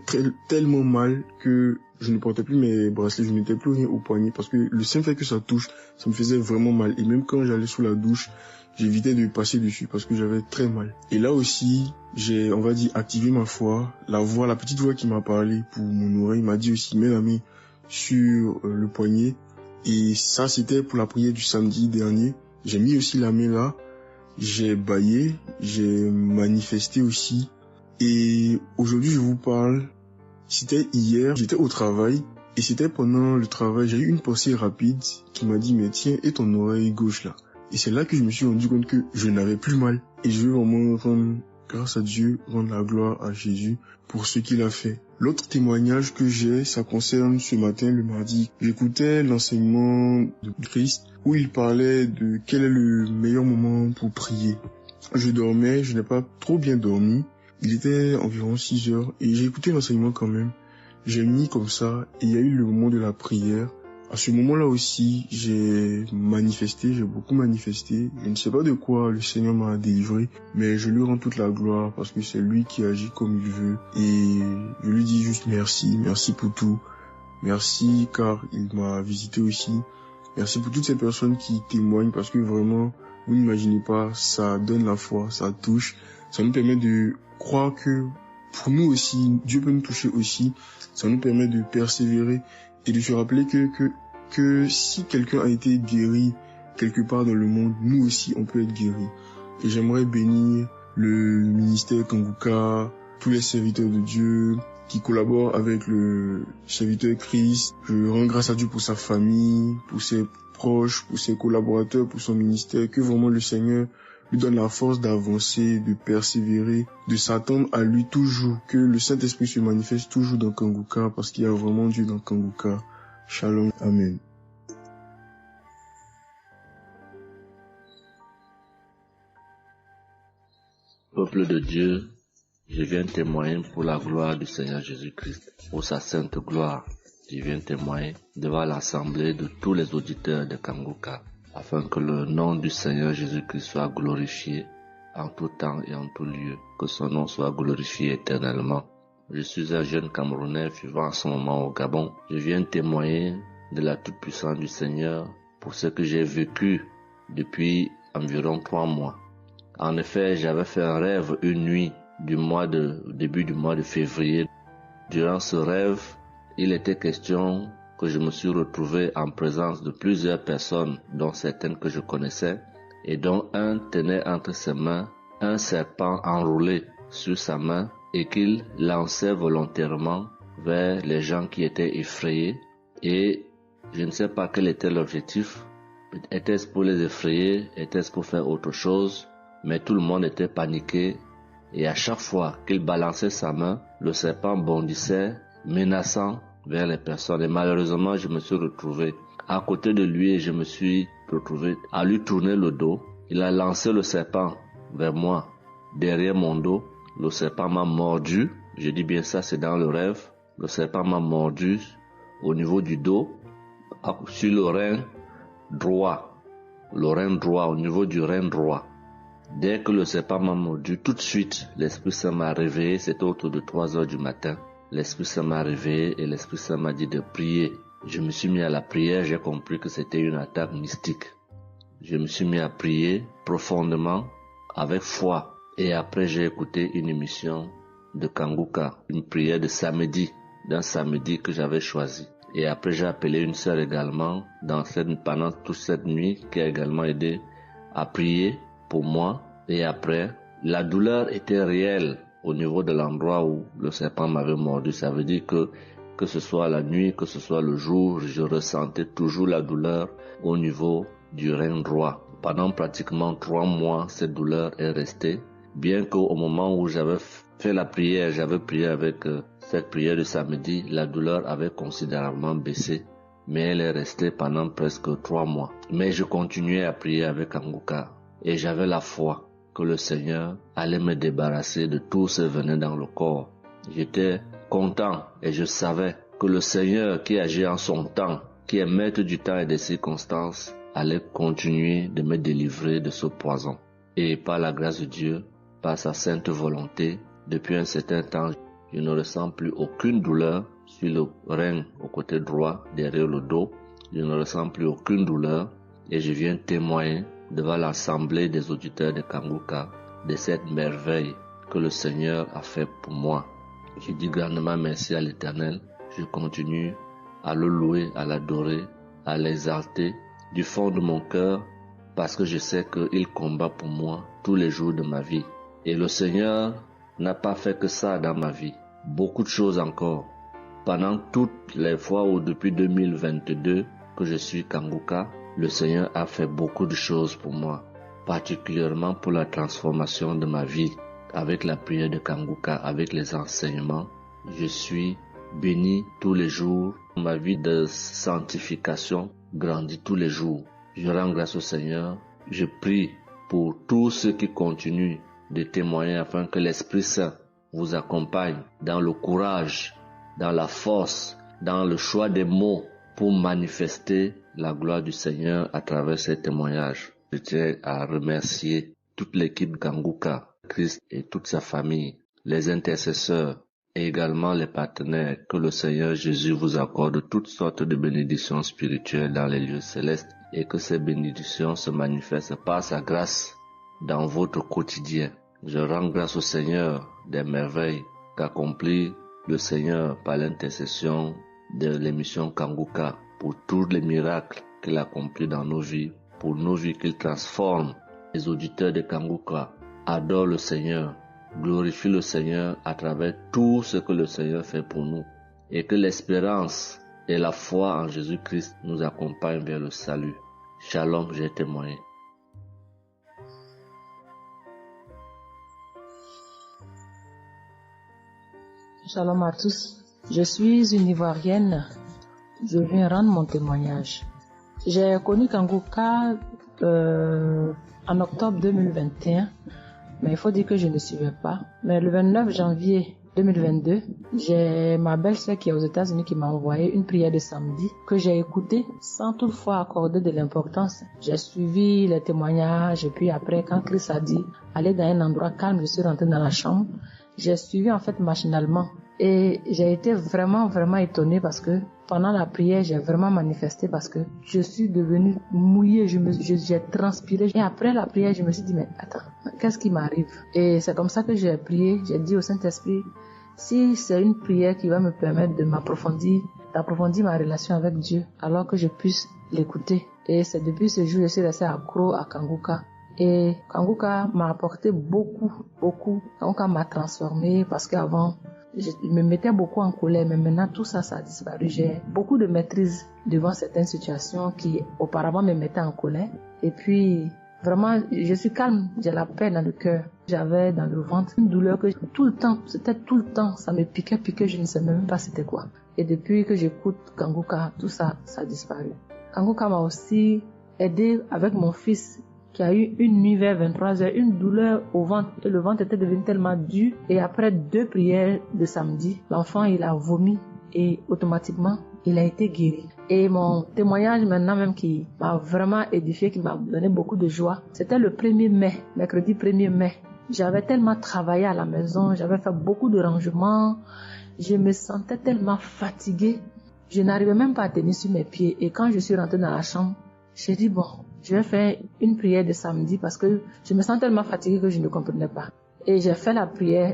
tellement mal que je ne portais plus mes bracelets, je ne mettais plus rien au poignet parce que le simple fait que ça touche, ça me faisait vraiment mal. Et même quand j'allais sous la douche, j'évitais de passer dessus parce que j'avais très mal. Et là aussi, j'ai, on va dire, activé ma foi. La petite voix qui m'a parlé pour mon oreille m'a dit aussi, mets la main sur le poignet. Et ça, c'était pour la prière du samedi dernier. J'ai mis aussi la main là. J'ai baillé, j'ai manifesté aussi. Et aujourd'hui, je vous parle. C'était hier, j'étais au travail. Et c'était pendant le travail, j'ai eu une pensée rapide qui m'a dit, mais tiens, et ton oreille gauche là. Et c'est là que je me suis rendu compte que je n'avais plus mal. Et je veux vraiment rendre grâce à Dieu, rendre la gloire à Jésus pour ce qu'il a fait. L'autre témoignage que j'ai, ça concerne ce matin, le mardi. J'écoutais l'enseignement de Christ où il parlait de quel est le meilleur moment pour prier. Je dormais, je n'ai pas trop bien dormi. Il était environ 6 heures et j'ai écouté l'enseignement quand même. J'ai mis comme ça et il y a eu le moment de la prière. À ce moment-là aussi, j'ai manifesté, j'ai beaucoup manifesté. Je ne sais pas de quoi le Seigneur m'a délivré, mais je lui rends toute la gloire parce que c'est lui qui agit comme il veut. Et je lui dis juste merci, merci pour tout. Merci car il m'a visité aussi. Merci pour toutes ces personnes qui témoignent parce que vraiment, vous n'imaginez pas, ça donne la foi, ça touche. Ça nous permet de croire que pour nous aussi, Dieu peut nous toucher aussi. Ça nous permet de persévérer et de se rappeler que si quelqu'un a été guéri quelque part dans le monde, nous aussi on peut être guéris. Et j'aimerais bénir le ministère Kanguka, tous les serviteurs de Dieu qui collaborent avec le serviteur Christ. Je rends grâce à Dieu pour sa famille, pour ses proches, pour ses collaborateurs, pour son ministère, que vraiment le Seigneur lui donne la force d'avancer, de persévérer, de s'attendre à lui toujours, que le Saint-Esprit se manifeste toujours dans Kanguka, parce qu'il y a vraiment Dieu dans Kanguka. Shalom, Amen. Peuple de Dieu, je viens témoigner pour la gloire du Seigneur Jésus-Christ, pour sa sainte gloire. Je viens témoigner devant l'assemblée de tous les auditeurs de Kanguka, afin que le nom du Seigneur Jésus-Christ soit glorifié en tout temps et en tout lieu, que son nom soit glorifié éternellement. Je suis un jeune Camerounais vivant en ce moment au Gabon. Je viens témoigner de la toute-puissance du Seigneur pour ce que j'ai vécu depuis environ 3 mois. En effet, j'avais fait un rêve une nuit début du mois de février. Durant ce rêve, il était question que je me suis retrouvé en présence de plusieurs personnes, dont certaines que je connaissais, et dont un tenait entre ses mains un serpent enroulé sur sa main et qu'il lançait volontairement vers les gens qui étaient effrayés. Et je ne sais pas quel était l'objectif. Était-ce pour les effrayer? Était-ce pour faire autre chose? Mais tout le monde était paniqué. Et à chaque fois qu'il balançait sa main, le serpent bondissait, menaçant vers les personnes. Et malheureusement, je me suis retrouvé à côté de lui et je me suis retrouvé à lui tourner le dos. Il a lancé le serpent vers moi, derrière mon dos. Le serpent m'a mordu. Je dis bien ça, c'est dans le rêve. Le serpent m'a mordu au niveau du dos, sur le rein droit. Le rein droit, au niveau du rein droit. Dès que le serpent m'a mordu, tout de suite, l'Esprit Saint m'a réveillé. C'était autour de 3 heures du matin. L'Esprit Saint m'a réveillé et l'Esprit Saint m'a dit de prier. Je me suis mis à la prière, j'ai compris que c'était une attaque mystique. Je me suis mis à prier profondément, avec foi. Et après, j'ai écouté une émission de Kanguka, une prière de samedi, d'un samedi que j'avais choisi. Et après, j'ai appelé une sœur également pendant toute cette nuit qui a également aidé à prier pour moi. Et après, la douleur était réelle au niveau de l'endroit où le serpent m'avait mordu. Ça veut dire que ce soit la nuit, que ce soit le jour, je ressentais toujours la douleur au niveau du rein droit. Pendant pratiquement 3 mois, cette douleur est restée. Bien qu'au moment où j'avais fait la prière, j'avais prié avec cette prière de samedi, la douleur avait considérablement baissé. Mais elle est restée pendant presque 3 mois. Mais je continuais à prier avec Kanguka. Et j'avais la foi que le Seigneur allait me débarrasser de tout ce venin dans le corps. J'étais content et je savais que le Seigneur qui agit en son temps, qui est maître du temps et des circonstances, allait continuer de me délivrer de ce poison. Et par la grâce de Dieu, par sa sainte volonté, depuis un certain temps, je ne ressens plus aucune douleur sur le rein au côté droit, derrière le dos. Je ne ressens plus aucune douleur et je viens témoigner devant l'assemblée des auditeurs de Kanguka de cette merveille que le Seigneur a fait pour moi. Je dis grandement merci à l'Éternel. Je continue à le louer, à l'adorer, à l'exalter du fond de mon cœur, parce que je sais qu'il combat pour moi tous les jours de ma vie. Et le Seigneur n'a pas fait que ça dans ma vie. Beaucoup de choses encore. Pendant toutes les fois où depuis 2022 que je suis Kanguka, le Seigneur a fait beaucoup de choses pour moi, particulièrement pour la transformation de ma vie. Avec la prière de Kanguka, avec les enseignements, je suis béni tous les jours. Ma vie de sanctification grandit tous les jours. Je rends grâce au Seigneur. Je prie pour tous ceux qui continuent de témoigner afin que l'Esprit Saint vous accompagne dans le courage, dans la force, dans le choix des mots pour manifester la gloire du Seigneur à travers ces témoignages. Je tiens à remercier toute l'équipe Kanguka, Christ et toute sa famille, les intercesseurs et également les partenaires. Que le Seigneur Jésus vous accorde toutes sortes de bénédictions spirituelles dans les lieux célestes et que ces bénédictions se manifestent par sa grâce dans votre quotidien. Je rends grâce au Seigneur des merveilles qu'accomplit le Seigneur par l'intercession de l'émission Kanguka pour tous les miracles qu'il accomplit dans nos vies, pour nos vies qu'il transforme. Les auditeurs de Kanguka adorent le Seigneur, glorifient le Seigneur à travers tout ce que le Seigneur fait pour nous et que l'espérance et la foi en Jésus-Christ nous accompagnent vers le salut. Shalom, j'ai témoigné. Shalom à tous. Je suis une Ivoirienne. Je viens rendre mon témoignage. J'ai connu Kanguka en octobre 2021, mais il faut dire que je ne suivais pas. Mais le 29 janvier 2022, j'ai ma belle-sœur qui est aux États-Unis qui m'a envoyé une prière de samedi que j'ai écoutée sans toutefois accorder de l'importance. J'ai suivi les témoignages et puis après, quand Christ a dit aller dans un endroit calme, je suis rentrée dans la chambre. J'ai suivi en fait machinalement et j'ai été vraiment étonnée parce que pendant la prière, j'ai vraiment manifesté parce que je suis devenue mouillée, j'ai transpiré. Et après la prière, je me suis dit, mais attends, qu'est-ce qui m'arrive? Et c'est comme ça que j'ai prié, j'ai dit au Saint-Esprit, si c'est une prière qui va me permettre de d'approfondir ma relation avec Dieu, alors que je puisse l'écouter. Et c'est depuis ce jour que je suis restée accro à Kanguka. Et Kanguka m'a apporté beaucoup. Kanguka m'a transformée parce qu'avant, je me mettais beaucoup en colère, mais maintenant tout ça a disparu. J'ai beaucoup de maîtrise devant certaines situations qui auparavant me mettaient en colère. Et puis, vraiment, je suis calme, j'ai la paix dans le cœur. J'avais dans le ventre une douleur que tout le temps, ça me piquait, je ne sais même pas c'était quoi. Et depuis que j'écoute Kanguka, tout ça a disparu. Kanguka m'a aussi aidé avec mon fils qui a eu une nuit vers 23h, une douleur au ventre et le ventre était devenu tellement dur et après 2 prières de samedi, l'enfant il a vomi et automatiquement il a été guéri. Et mon témoignage maintenant même qui m'a vraiment édifié, qui m'a donné beaucoup de joie, c'était le 1er mai, mercredi 1er mai. J'avais tellement travaillé à la maison, j'avais fait beaucoup de rangements, je me sentais tellement fatiguée, je n'arrivais même pas à tenir sur mes pieds et quand je suis rentrée dans la chambre, j'ai dit bon, je vais faire une prière de samedi parce que je me sens tellement fatiguée que je ne comprenais pas. Et j'ai fait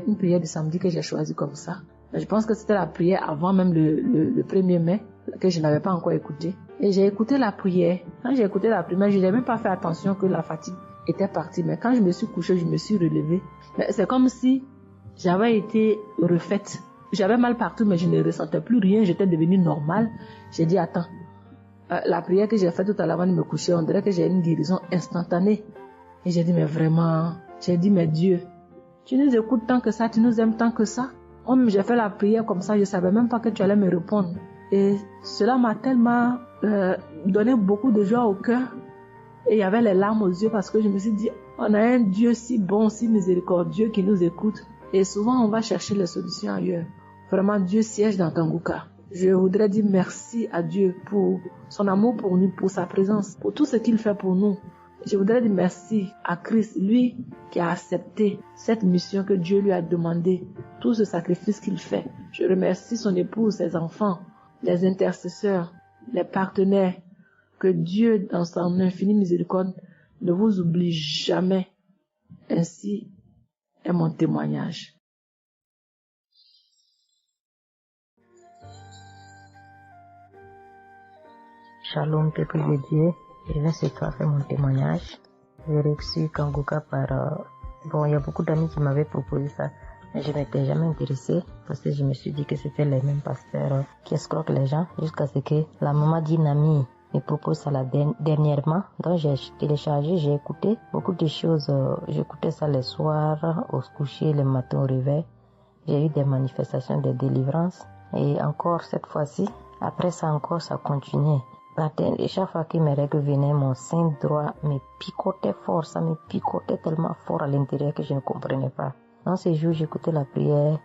une prière de samedi que j'ai choisie comme ça. Mais je pense que c'était la prière avant même le 1er mai que je n'avais pas encore écouté. Et j'ai écouté la prière. Quand j'ai écouté la prière, je n'ai même pas fait attention que la fatigue était partie. Mais quand je me suis couchée, je me suis relevée. Mais c'est comme si j'avais été refaite. J'avais mal partout, mais je ne ressentais plus rien. J'étais devenue normale. J'ai dit, attends. La prière que j'ai faite tout à l'heure avant de me coucher, on dirait que j'ai une guérison instantanée. Et j'ai dit, mais vraiment, mais Dieu, tu nous écoutes tant que ça, tu nous aimes tant que ça. Même j'ai fait la prière comme ça, je savais même pas que tu allais me répondre. Et cela m'a tellement donné beaucoup de joie au cœur. Et il y avait les larmes aux yeux parce que je me suis dit, on a un Dieu si bon, si miséricordieux qui nous écoute. Et souvent, on va chercher les solutions ailleurs. Vraiment, Dieu siège dans Kanguka. Je voudrais dire merci à Dieu pour son amour pour nous, pour sa présence, pour tout ce qu'il fait pour nous. Je voudrais dire merci à Christ, lui qui a accepté cette mission que Dieu lui a demandé, tout ce sacrifice qu'il fait. Je remercie son épouse, ses enfants, les intercesseurs, les partenaires. Que Dieu, dans son infinie miséricorde, ne vous oublie jamais. Ainsi est mon témoignage. Shalom, peuple de Dieu. Je viens ce soir faire mon témoignage. J'ai reçu Kangoka par... Bon, il y a beaucoup d'amis qui m'avaient proposé ça. Mais je m'étais jamais intéressée parce que je me suis dit que c'était les mêmes pasteurs qui escroquent les gens jusqu'à ce que la maman d'une amie me propose ça dernièrement. Donc j'ai téléchargé, j'ai écouté beaucoup de choses. J'écoutais ça les soirs, au coucher, le matin au réveil. J'ai eu des manifestations de délivrance. Et encore cette fois-ci, après ça encore, ça continuait. Chaque fois que mes règles venaient, mon sein droit me picotait fort. Ça me picotait tellement fort à l'intérieur que je ne comprenais pas. Dans ces jours, j'écoutais la prière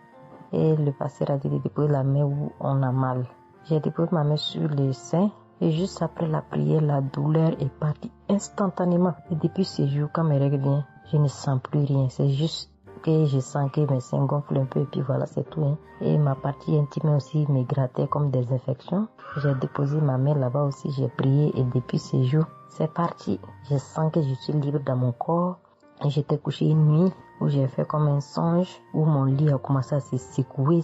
et le pasteur a dit de déposer la main où on a mal. J'ai déposé ma main sur le sein et juste après la prière, la douleur est partie instantanément. Et depuis ces jours, quand mes règles viennent, je ne sens plus rien. C'est juste que je sens que mes seins gonflent un peu et puis voilà, c'est tout. Et ma partie intime aussi me grattait comme des infections. J'ai déposé ma main là-bas aussi, j'ai prié et depuis ces jours, c'est parti. Je sens que je suis libre dans mon corps. Et j'étais couché une nuit où j'ai fait comme un songe, où mon lit a commencé à se secouer.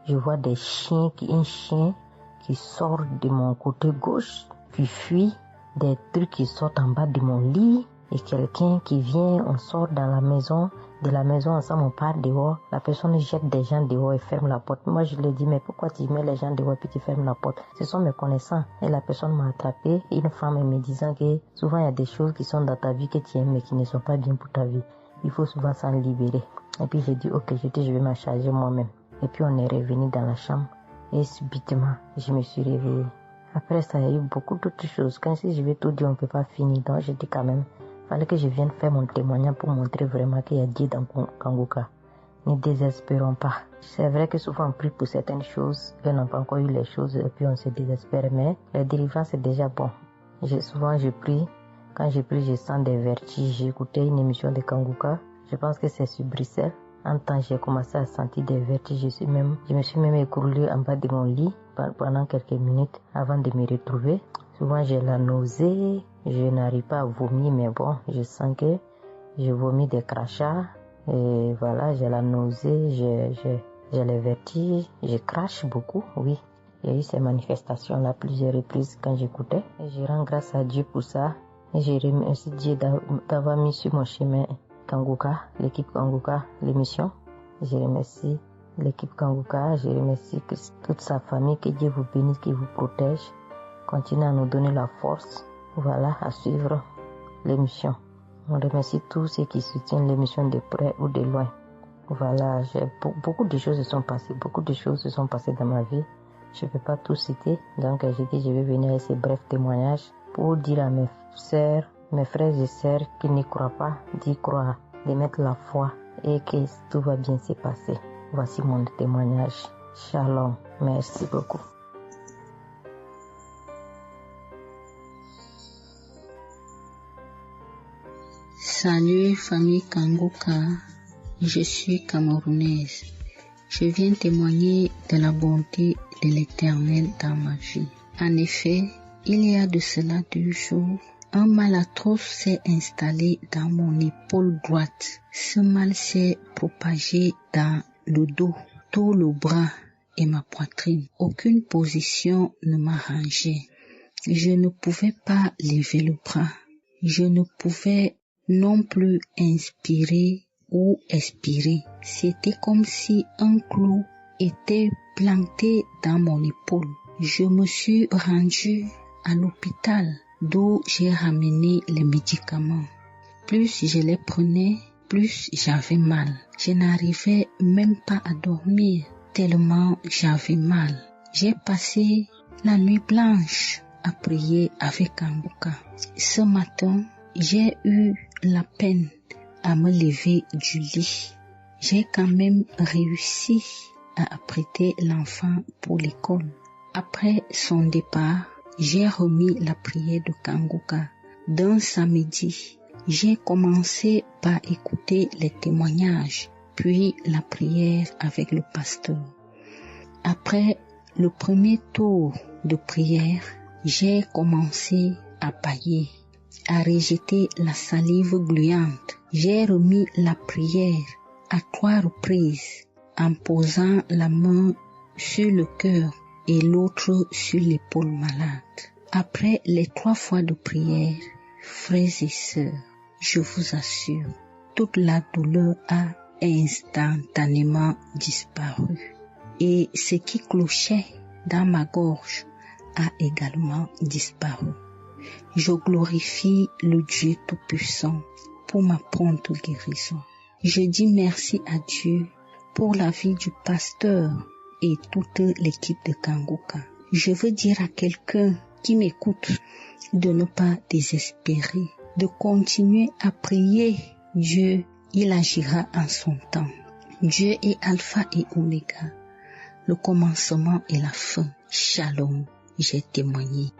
Je vois un chien qui sort de mon côté gauche, puis fuit, des trucs qui sortent en bas de mon lit, et quelqu'un qui vient, on sort dans la maison, de la maison ensemble, on part dehors, la personne jette des gens dehors et ferme la porte. Moi, je lui ai dit, mais pourquoi tu mets les gens dehors et puis tu fermes la porte? Ce sont mes connaissants. Et la personne m'a attrapé, une femme me disant que souvent il y a des choses qui sont dans ta vie que tu aimes mais qui ne sont pas bien pour ta vie. Il faut souvent s'en libérer. Et puis j'ai dit, ok, je vais m'en charger moi-même. Et puis on est revenu dans la chambre et subitement, je me suis réveillée. Après ça, il y a eu beaucoup d'autres choses. Quand si je vais tout dire, on ne peut pas finir. Donc j'ai dit quand même, fallait que je vienne faire mon témoignage pour montrer vraiment qu'il y a Dieu dans Kangoka. Ne désespérons pas. C'est vrai que souvent on prie pour certaines choses, on n'a pas encore eu les choses et puis on se désespère, mais la délivrance c'est déjà bon. Souvent je prie, quand je prie je sens des vertiges. J'ai écouté une émission de Kangoka, je pense que c'est sur Bruxelles. En temps j'ai commencé à sentir des vertiges, je me suis même écroulée en bas de mon lit pendant quelques minutes avant de me retrouver. Souvent j'ai la nausée, je n'arrive pas à vomir, mais bon, je sens que je vomis des crachats. Et voilà, j'ai la nausée, j'ai les vertiges, je crache beaucoup, oui. Il y a eu ces manifestations-là plusieurs reprises quand j'écoutais. Et je rends grâce à Dieu pour ça. Et je remercie Dieu d'avoir mis sur mon chemin Kangoka, l'équipe Kangoka, l'émission. Je remercie l'équipe Kangoka, je remercie toute sa famille, que Dieu vous bénisse, qu'il vous protège. Continuez à nous donner la force, voilà, à suivre l'émission. On remercie tous ceux qui soutiennent l'émission de près ou de loin. Voilà, beaucoup de choses se sont passées dans ma vie. Je ne peux pas tout citer, donc j'ai dit je vais venir avec ces brefs témoignages pour dire à mes sœurs, mes frères et sœurs qui n'y croient pas, d'y croire, de mettre la foi et que tout va bien se passer. Voici mon témoignage. Shalom, merci beaucoup. Salut famille Kangoka, je suis camerounaise. Je viens témoigner de la bonté de l'Éternel dans ma vie. En effet, il y a de cela 2 jours, un mal atroce s'est installé dans mon épaule droite. Ce mal s'est propagé dans le dos, tout le bras et ma poitrine. Aucune position ne m'arrangeait. Je ne pouvais pas lever le bras. Je ne pouvais non plus inspirer ou expirer. C'était comme si un clou était planté dans mon épaule. Je me suis rendue à l'hôpital d'où j'ai ramené les médicaments. Plus je les prenais, plus j'avais mal. Je n'arrivais même pas à dormir tellement j'avais mal. J'ai passé la nuit blanche à prier avec Kangoka. Ce matin, j'ai eu la peine à me lever du lit. J'ai quand même réussi à apprêter l'enfant pour l'école. Après son départ, j'ai remis la prière de Kangoka. D'un samedi, j'ai commencé par écouter les témoignages, puis la prière avec le pasteur. Après le premier tour de prière, j'ai commencé à bâiller, à rejeter la salive gluante. J'ai remis la prière à 3 reprises en posant la main sur le cœur et l'autre sur l'épaule malade. Après les 3 fois de prière, frères et sœurs, je vous assure, toute la douleur a instantanément disparu et ce qui clochait dans ma gorge a également disparu. Je glorifie le Dieu Tout-Puissant pour ma prompte guérison. Je dis merci à Dieu pour la vie du pasteur et toute l'équipe de Kangoka. Je veux dire à quelqu'un qui m'écoute de ne pas désespérer, de continuer à prier. Dieu, il agira en son temps. Dieu est Alpha et Oméga, le commencement et la fin. Shalom, j'ai témoigné.